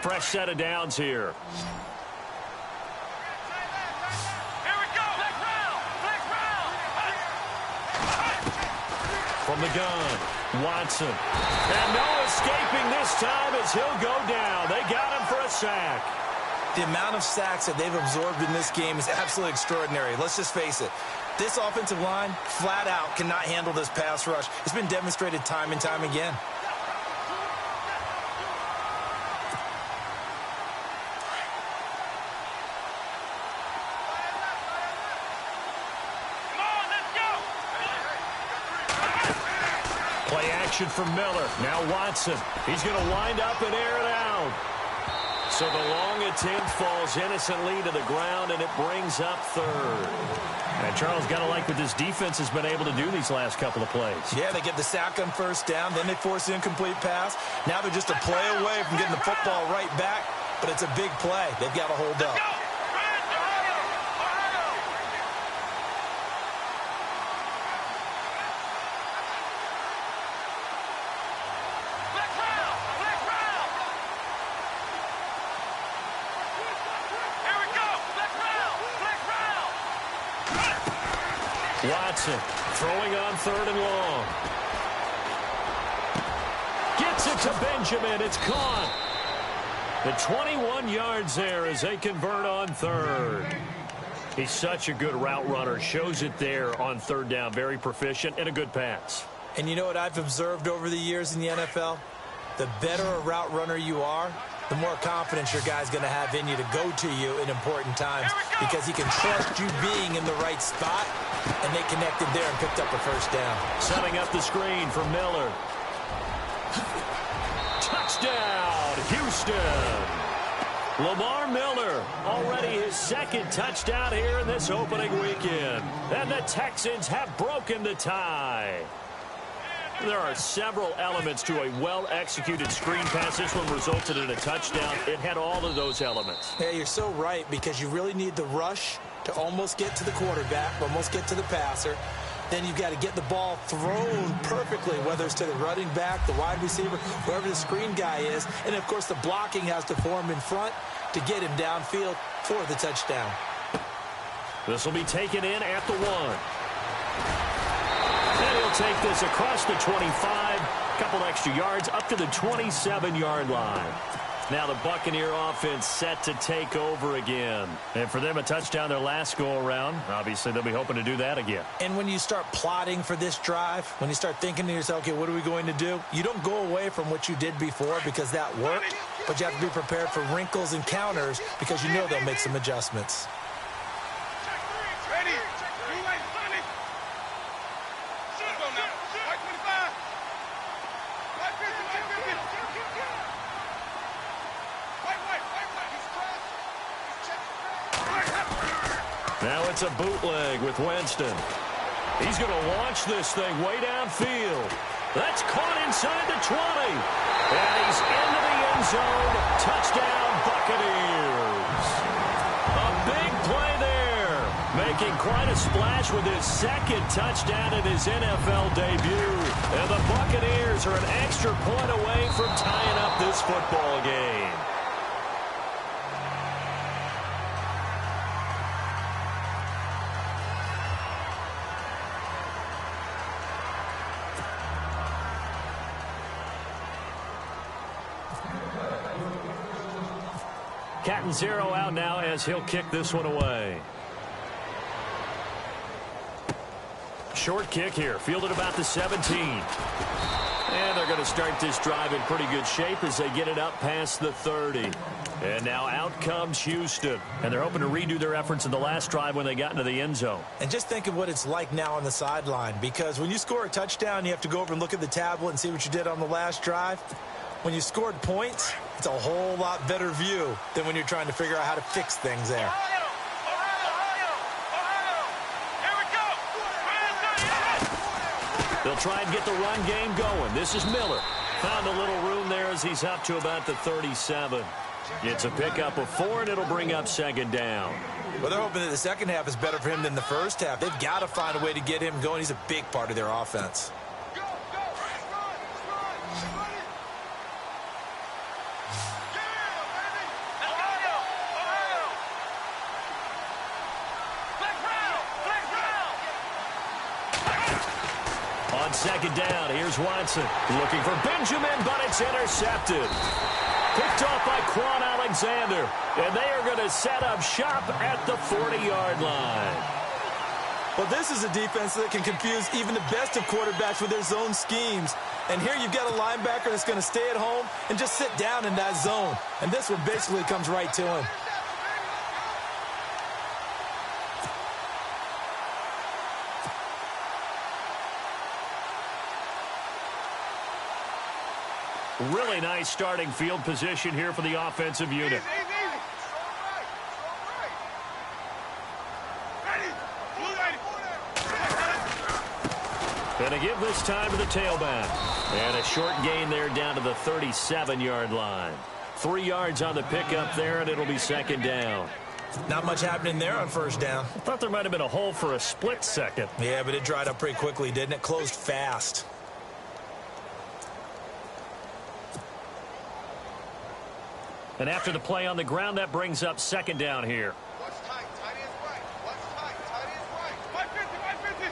Fresh set of downs here. Here we go. Black round. From the gun, Watson. And no escaping this time as he'll go down. They got him for a sack. The amount of sacks that they've absorbed in this game is absolutely extraordinary. Let's just face it. This offensive line, flat out, cannot handle this pass rush. It's been demonstrated time and time again. Play action from Miller. Now Watson. He's going to wind up and air it out. So the long attempt falls innocently to the ground, and it brings up third. And Charles, got to like what this defense has been able to do these last couple of plays. Yeah, they get the sack on first down, then they force the incomplete pass. Now they're just a play away from getting the football right back, but it's a big play. They've got to hold up. Watson throwing on third and long. Gets it to Benjamin. It's caught. The 21 yards there as they convert on third. He's such a good route runner. Shows it there on third down. Very proficient and a good pass. And you know what I've observed over the years in the NFL? The better a route runner you are, the more confidence your guy's going to have in you to go to you in important times because he can trust you being in the right spot, and they connected there and picked up a first down. Setting up the screen for Miller. Touchdown, Houston. Lamar Miller, already his second touchdown here in this opening weekend. And the Texans have broken the tie. There are several elements to a well-executed screen pass. This one resulted in a touchdown. It had all of those elements. Yeah, you're so right, because you really need the rush to almost get to the quarterback, almost get to the passer. Then you've got to get the ball thrown perfectly, whether it's to the running back, the wide receiver, whoever the screen guy is. And, of course, the blocking has to form in front to get him downfield for the touchdown. This will be taken in at the 1. And he'll take this across the 25, couple extra yards up to the 27-yard line. Now the Buccaneer offense set to take over again. And for them, a touchdown their last go-around. Obviously, they'll be hoping to do that again. And when you start plotting for this drive, when you start thinking to yourself, okay, what are we going to do? You don't go away from what you did before because that worked, but you have to be prepared for wrinkles and counters because you know they'll make some adjustments. Ready. Now it's a bootleg with Winston. He's going to launch this thing way downfield. That's caught inside the 20. And he's into the end zone. Touchdown, Buccaneers. A big play there. Making quite a splash with his second touchdown in his NFL debut. And the Buccaneers are an extra point away from tying up this football game. Cat and zero out now as he'll kick this one away. Short kick here, fielded about the 17. And they're going to start this drive in pretty good shape as they get it up past the 30. And now out comes Houston. And they're hoping to redo their efforts in the last drive when they got into the end zone. And just think of what it's like now on the sideline, because when you score a touchdown, you have to go over and look at the tablet and see what you did on the last drive. When you scored points, it's a whole lot better view than when you're trying to figure out how to fix things there. They'll try and get the run game going. This is Miller. Found a little room there as he's up to about the 37. It's a pickup of 4, and it'll bring up second down. Well, they're hoping that the second half is better for him than the first half. They've got to find a way to get him going. He's a big part of their offense. On second down, here's Watson. Looking for Benjamin, but it's intercepted. Picked off by Quan Alexander. And they are going to set up shop at the 40-yard line. Well, this is a defense that can confuse even the best of quarterbacks with their zone schemes. And here you've got a linebacker that's going to stay at home and just sit down in that zone. And this one basically comes right to him. Really nice starting field position here for the offensive unit. Going to give this time to the tailback. And a short gain there down to the 37-yard line. 3 yards on the pickup there, and it'll be second down. Not much happening there on first down. I thought there might have been a hole for a split second. Yeah, but it dried up pretty quickly, didn't it? Closed fast. And after the play on the ground, that brings up second down here. What's tight? Tight is right. What's tight? Tight is right. 550.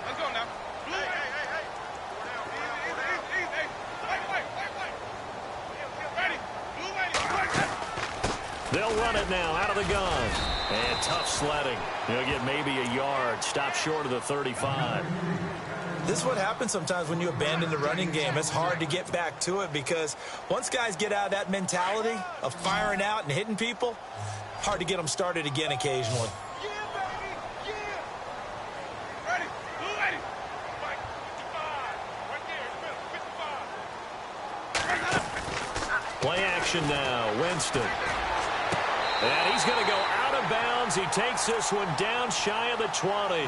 Let's go now. Hey. Easy. Wait. Ready. Blue lady. They'll run it now out of the gun. And tough sledding. He'll get maybe a yard. Stop short of the 35. This is what happens sometimes when you abandon the running game. It's hard to get back to it because once guys get out of that mentality of firing out and hitting people, hard to get them started again occasionally. Yeah, baby. Yeah. Ready. Blue lady. Right. 55. Right there. 55. Play action now. Winston. And he's going to go out of bounds. He takes this one down shy of the 20.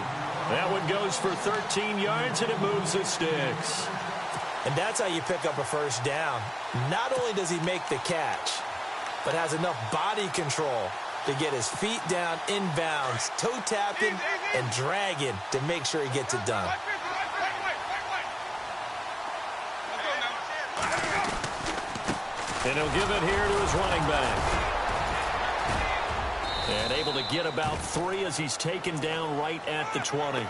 That one goes for 13 yards, and it moves the sticks. And that's how you pick up a first down. Not only does he make the catch, but has enough body control to get his feet down inbounds, toe tapping and dragging to make sure he gets it done. And he'll give it here to his running back. And able to get about 3 as he's taken down right at the 20.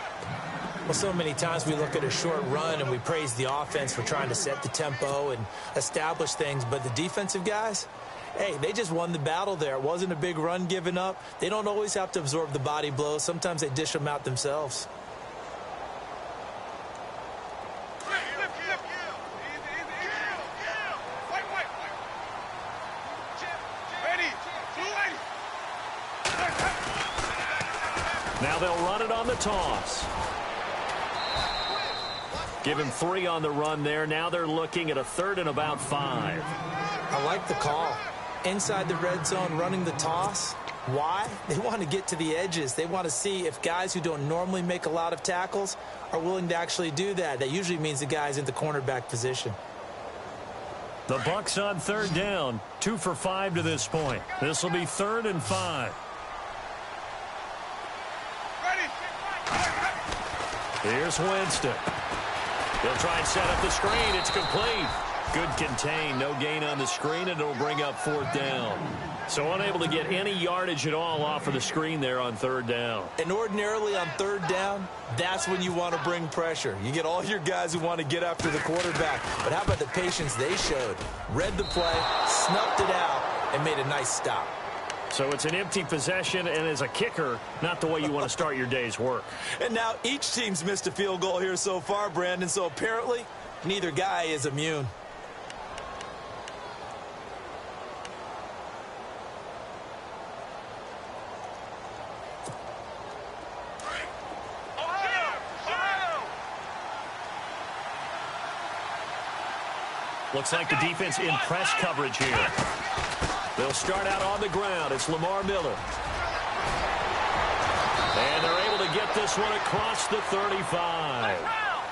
Well, so many times we look at a short run and we praise the offense for trying to set the tempo and establish things. But the defensive guys, hey, they just won the battle there. It wasn't a big run given up. They don't always have to absorb the body blows. Sometimes they dish them out themselves. Now they'll run it on the toss. Give him 3 on the run there. Now they're looking at a 3rd and about 5. I like the call. Inside the red zone, running the toss. Why? They want to get to the edges. They want to see if guys who don't normally make a lot of tackles are willing to actually do that. That usually means the guy's in the cornerback position. The Bucs on 3rd down. 2 for 5 to this point. This will be 3rd and 5. Here's Winston. He'll try and set up the screen. It's complete. Good contain. No gain on the screen, and it'll bring up 4th down. So unable to get any yardage at all off of the screen there on 3rd down. And ordinarily on 3rd down, that's when you want to bring pressure. You get all your guys who want to get after the quarterback. But how about the patience they showed? Read the play, snuffed it out, and made a nice stop. So it's an empty possession, and as a kicker, not the way you want to start your day's work. And now each team's missed a field goal here so far, Brandon, so apparently neither guy is immune. Looks like the defense in press coverage here. They'll start out on the ground. It's Lamar Miller. And they're able to get this one across the 35.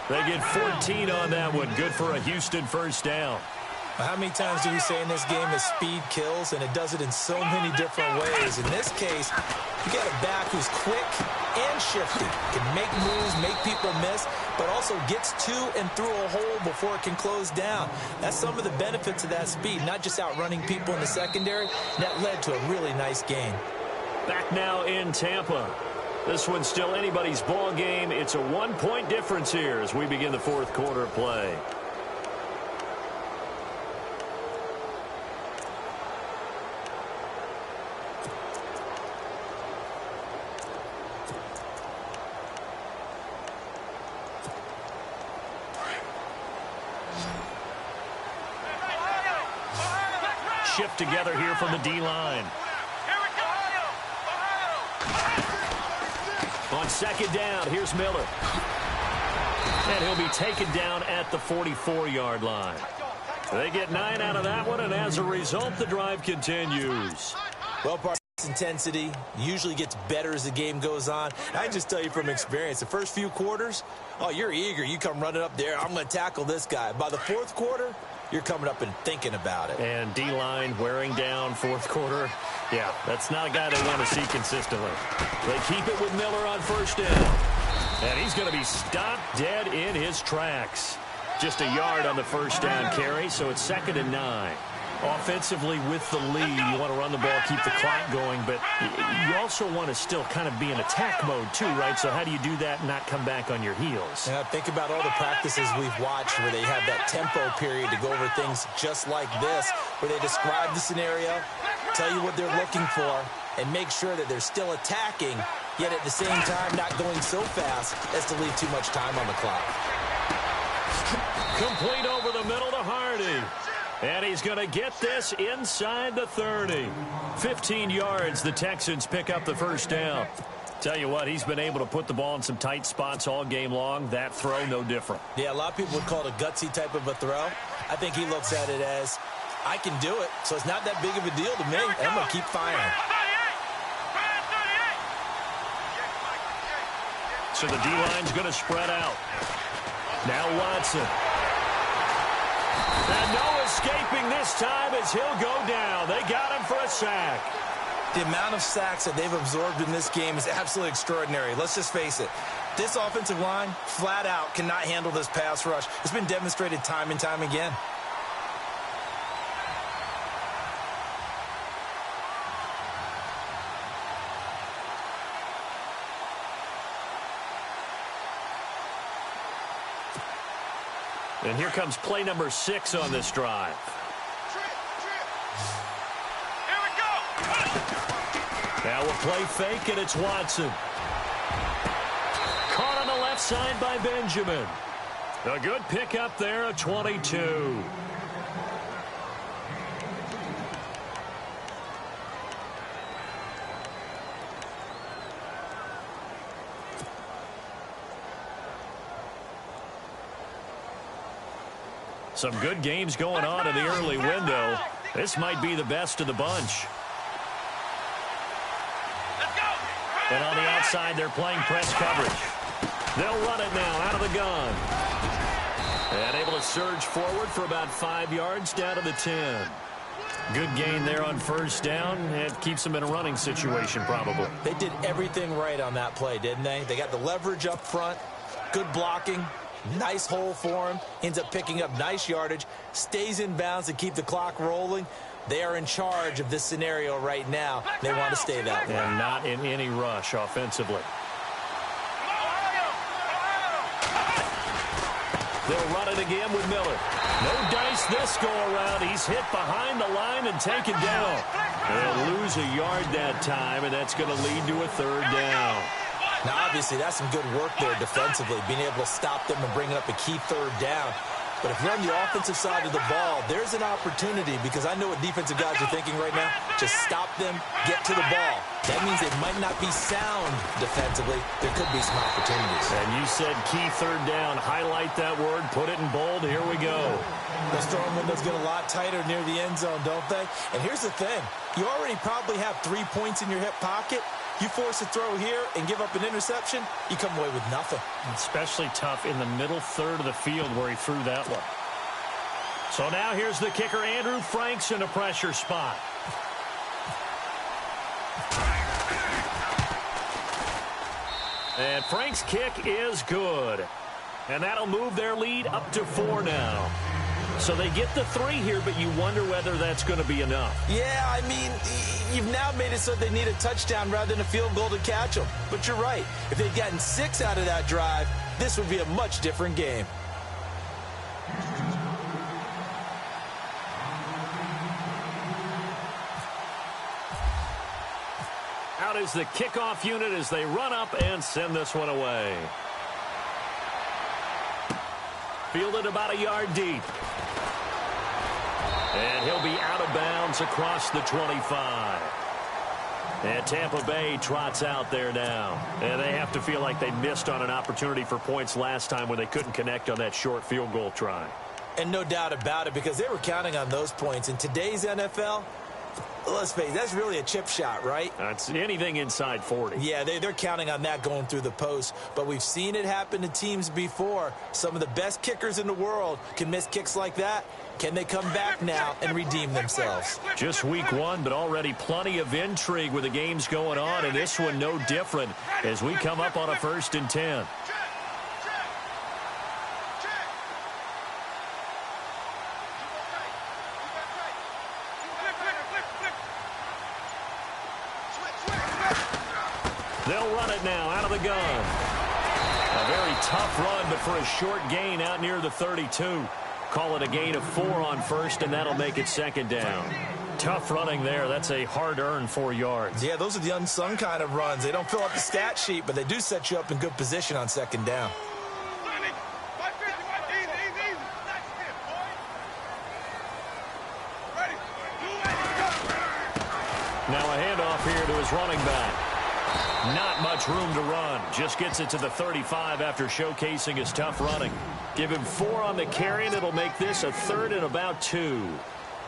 They get 14 on that one. Good for a Houston first down. How many times do we say in this game that speed kills, and it does it in so many different ways? In this case, you got a back who's quick and shifty, can make moves, make people miss, but also gets to and through a hole before it can close down. That's some of the benefits of that speed, not just outrunning people in the secondary. That led to a really nice game. Back now in Tampa. This one's still anybody's ball game. It's a 1-point difference here as we begin the 4th quarter play. Shift together here from the D-line. On 2nd down, here's Miller. And he'll be taken down at the 44-yard line. They get 9 out of that one, and as a result, the drive continues. Well, intensity usually gets better as the game goes on. And I can just tell you from experience, the first few quarters, oh, you're eager. You come running up there, I'm going to tackle this guy. By the fourth quarter, you're coming up and thinking about it. And D-line wearing down fourth quarter. Yeah, that's not a guy they want to see consistently. They keep it with Miller on first down. And he's going to be stopped dead in his tracks. Just a yard on the first down carry, so it's 2nd and 9. Offensively with the lead, you want to run the ball, keep the clock going, but you also want to still kind of be in attack mode too, right? So how do you do that and not come back on your heels? Yeah, think about all the practices we've watched where they have that tempo period to go over things just like this, where they describe the scenario, tell you what they're looking for, and make sure that they're still attacking, yet at the same time not going so fast as to leave too much time on the clock. Complete over the middle to Hardy. And he's going to get this inside the 30. 15 yards, the Texans pick up the first down. Tell you what, he's been able to put the ball in some tight spots all game long. That throw, no different. Yeah, a lot of people would call it a gutsy type of a throw. I think he looks at it as, I can do it, so it's not that big of a deal to me, and I'm going to keep firing. So the D-line's going to spread out. Now Watson. And no escaping this time as he'll go down. They got him for a sack. The amount of sacks that they've absorbed in this game is absolutely extraordinary. Let's just face it. This offensive line, flat out, cannot handle this pass rush. It's been demonstrated time and time again. And here comes play number 6 on this drive. Here we go. Now we'll play fake, and it's Watson. Caught on the left side by Benjamin. A good pickup there, a 22. Some good games going on in the early window. This might be the best of the bunch. And on the outside, they're playing press coverage. They'll run it now out of the gun. And able to surge forward for about 5 yards down to the 10. Good gain there on first down. It keeps them in a running situation probably. They did everything right on that play, didn't they? They got the leverage up front, good blocking. Nice hole for him. Ends up picking up nice yardage. Stays in bounds to keep the clock rolling. They are in charge of this scenario right now. They want to stay that way. And not in any rush offensively. They'll run it again with Miller. No dice this go around. He's hit behind the line and taken down. They'll lose a yard that time, and that's going to lead to a 3rd down. Now, obviously, that's some good work there defensively, being able to stop them and bring up a key 3rd down. But if you're on the offensive side of the ball, there's an opportunity, because I know what defensive guys are thinking right now. Just stop them, get to the ball. That means they might not be sound defensively. There could be some opportunities. And you said key 3rd down. Highlight that word. Put it in bold. Here we go. Those throwing windows get a lot tighter near the end zone, don't they? And here's the thing. You already probably have 3 points in your hip pocket. You force a throw here and give up an interception, you come away with nothing. Especially tough in the middle third of the field where he threw that one. So now here's the kicker, Andrew Franks, in a pressure spot. And Frank's kick is good. And that'll move their lead up to 4 now. So they get the 3 here, but you wonder whether that's going to be enough. Yeah, I mean, you've now made it so they need a touchdown rather than a field goal to catch them. But you're right. If they'd gotten 6 out of that drive, this would be a much different game. Out is the kickoff unit as they run up and send this one away. Fielded about a yard deep. And he'll be out of bounds across the 25. And Tampa Bay trots out there now. And they have to feel like they missed on an opportunity for points last time when they couldn't connect on that short field goal try. And no doubt about it, because they were counting on those points. In today's NFL, let's face it, that's really a chip shot, right? That's anything inside 40. Yeah, they're counting on that going through the post. But we've seen it happen to teams before. Some of the best kickers in the world can miss kicks like that. Can they come back now and redeem themselves? Just week one, but already plenty of intrigue with the games going on, and this one no different as we come up on a 1st and 10. They'll run it now out of the gun. A very tough run, but for a short gain out near the 32. Call it a gain of 4 on 1st, and that'll make it 2nd down. Tough running there. That's a hard-earned 4 yards. Yeah, those are the unsung kind of runs. They don't fill up the stat sheet, but they do set you up in good position on 2nd down. Now a handoff here to his running back. Not much room to run. Just gets it to the 35 after showcasing his tough running. Give him 4 on the carry, and it'll make this a 3rd and about 2.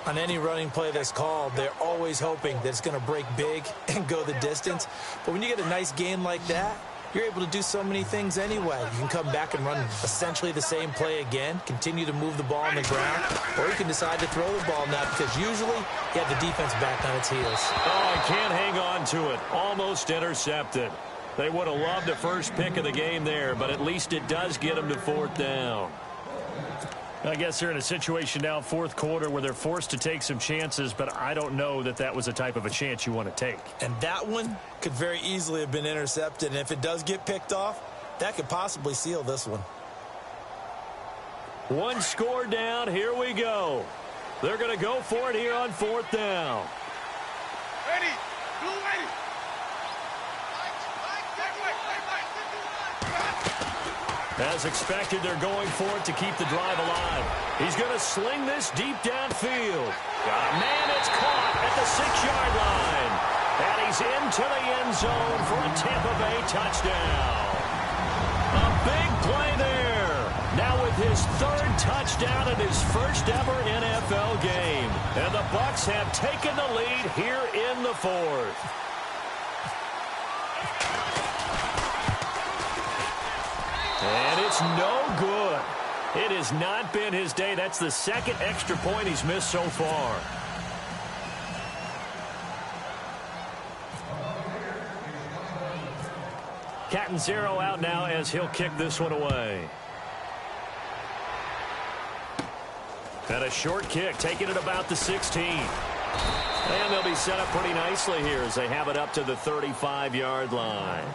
On any running play that's called, they're always hoping that it's going to break big and go the distance. But when you get a nice gain like that, you're able to do so many things anyway. You can come back and run essentially the same play again, continue to move the ball on the ground, or you can decide to throw the ball now because usually you have the defense back on its heels. Oh, I can't hang on to it. Almost intercepted. They would have loved the first pick of the game there, but at least it does get them to 4th down. I guess they're in a situation now, 4th quarter, where they're forced to take some chances, but I don't know that that was the type of a chance you want to take. And that one could very easily have been intercepted, and if it does get picked off, that could possibly seal this one. 1 score down. Here we go. They're going to go for it here on 4th down. Ready. Blue ready. As expected, they're going for it to keep the drive alive. He's going to sling this deep downfield. Man, it's caught at the 6-yard line. And he's into the end zone for a Tampa Bay touchdown. A big play there. Now with his 3rd touchdown in his first ever NFL game. And the Bucs have taken the lead here in the 4th. And it's no good. It has not been his day. That's the 2nd extra point he's missed so far. Catanzaro out now as he'll kick this one away. And a short kick, taking it about the 16. And they'll be set up pretty nicely here as they have it up to the 35-yard line.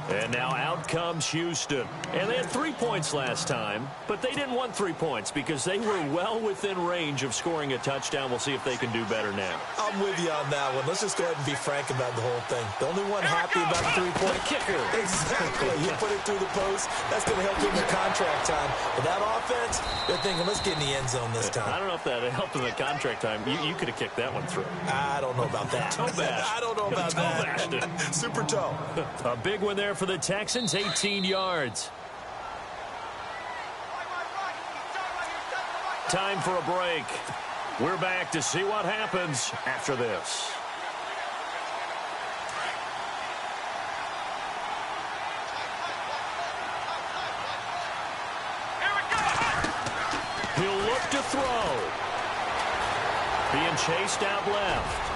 And now out comes Houston. And they had 3 points last time, but they didn't want 3 points because they were well within range of scoring a touchdown. We'll see if they can do better now. I'm with you on that one. Let's just go ahead and be frank about the whole thing. The only one happy about the 3-point kicker. Exactly. You put it through the post. That's going to help you in the contract time. But that offense, they're thinking, let's get in the end zone this time. I don't know if that helped in the contract time. You could have kicked that one through. I don't know about that. Toe bash. I don't know about that. Super toe. A big one there for the Texans, 18 yards. Time for a break. We're back to see what happens after this. He'll look to throw. Being chased out left.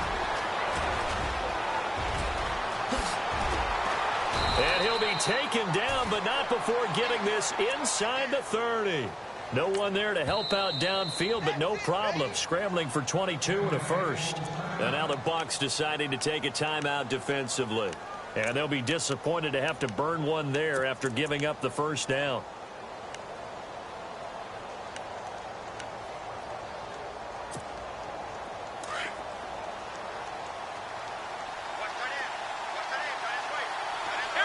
And he'll be taken down, but not before getting this inside the 30. No one there to help out downfield, but no problem. Scrambling for 22 and a first. And now the Bucs deciding to take a timeout defensively. And they'll be disappointed to have to burn one there after giving up the first down.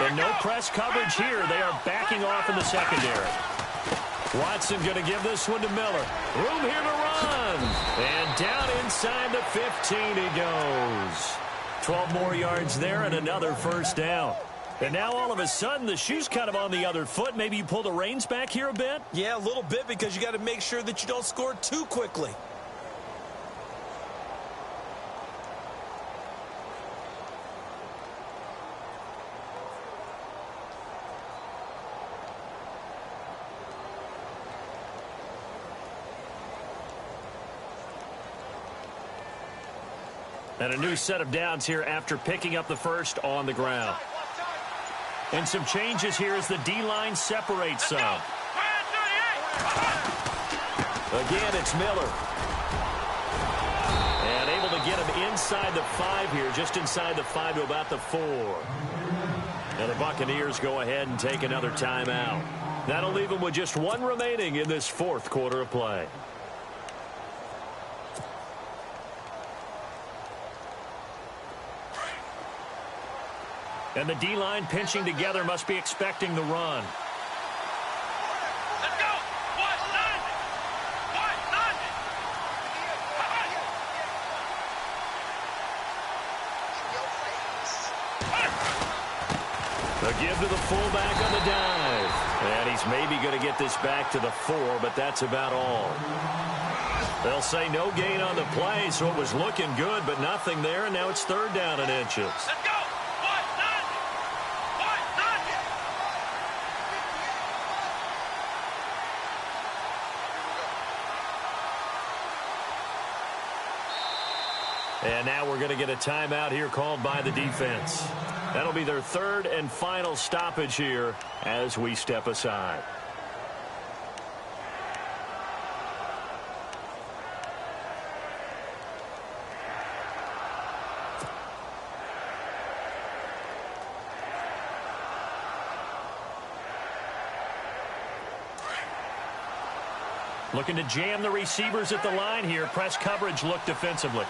And no press coverage here. They are backing off in the secondary. Watson going to give this one to Miller. Room here to run. And down inside the 15 he goes. 12 more yards there and another first down. And now all of a sudden the shoe's kind of on the other foot. Maybe you pull the reins back here a bit? Yeah, a little bit, because you got to make sure that you don't score too quickly. And a new set of downs here after picking up the first on the ground. And some changes here as the D-line separates some. Again, it's Miller. And able to get him inside the 5 here, just inside the 5 to about the 4. And the Buccaneers go ahead and take another timeout. That'll leave them with just 1 remaining in this 4th quarter of play. And the D-line pinching together, must be expecting the run. Let's go! A give to the fullback on the dive. And he's maybe going to get this back to the 4, but that's about all. They'll say no gain on the play, so it was looking good, but nothing there, and now it's 3rd down and inches. Let's go! And now we're going to get a timeout here called by the defense. That'll be their 3rd and final stoppage here as we step aside. Looking to jam the receivers at the line here. Press coverage look defensively.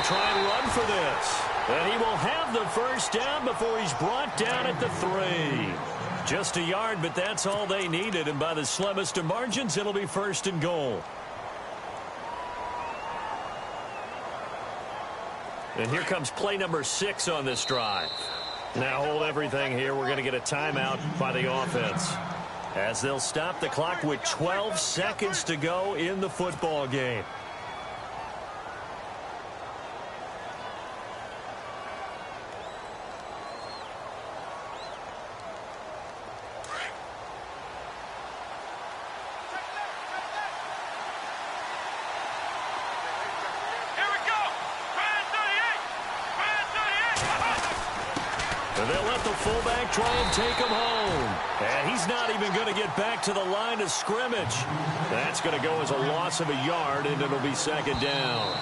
Try and run for this. And he will have the first down before he's brought down at the 3. Just a yard, but that's all they needed. And by the slimmest of margins, it'll be 1st and goal. And here comes play number 6 on this drive. Now hold everything here. We're going to get a timeout by the offense, as they'll stop the clock with 12 seconds to go in the football game. Try and take him home. And he's not even going to get back to the line of scrimmage. That's going to go as a loss of a yard, and it'll be 2nd down.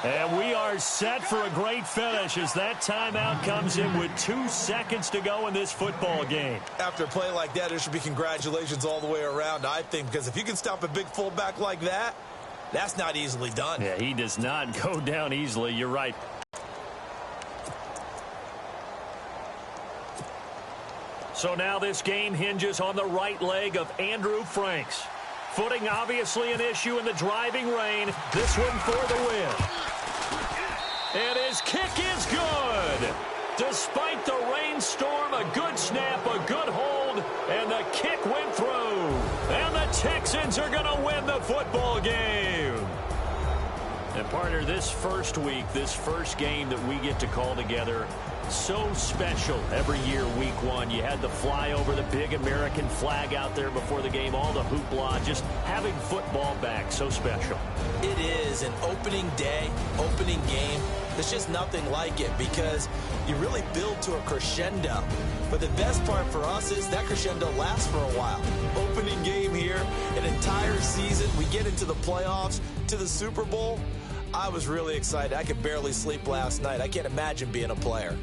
And we are set for a great finish as that timeout comes in with 2 seconds to go in this football game. After a play like that, there should be congratulations all the way around, I think, because if you can stop a big fullback like that, that's not easily done. Yeah, he does not go down easily. You're right. So now this game hinges on the right leg of Andrew Franks. Footing obviously an issue in the driving rain. This one for the win. And his kick is good. Despite the rainstorm, a good snap, a good hold, and the kick went through. And the Texans are going to win the football game. And partner, this first week, this first game that we get to call together, so special every year, week 1. You had the flyover, the big American flag out there before the game, all the hoopla, just having football back, so special. It is an opening day, opening game. There's just nothing like it because you really build to a crescendo. But the best part for us is that crescendo lasts for a while. Opening game here, an entire season. We get into the playoffs, to the Super Bowl. I was really excited. I could barely sleep last night. I can't imagine being a player.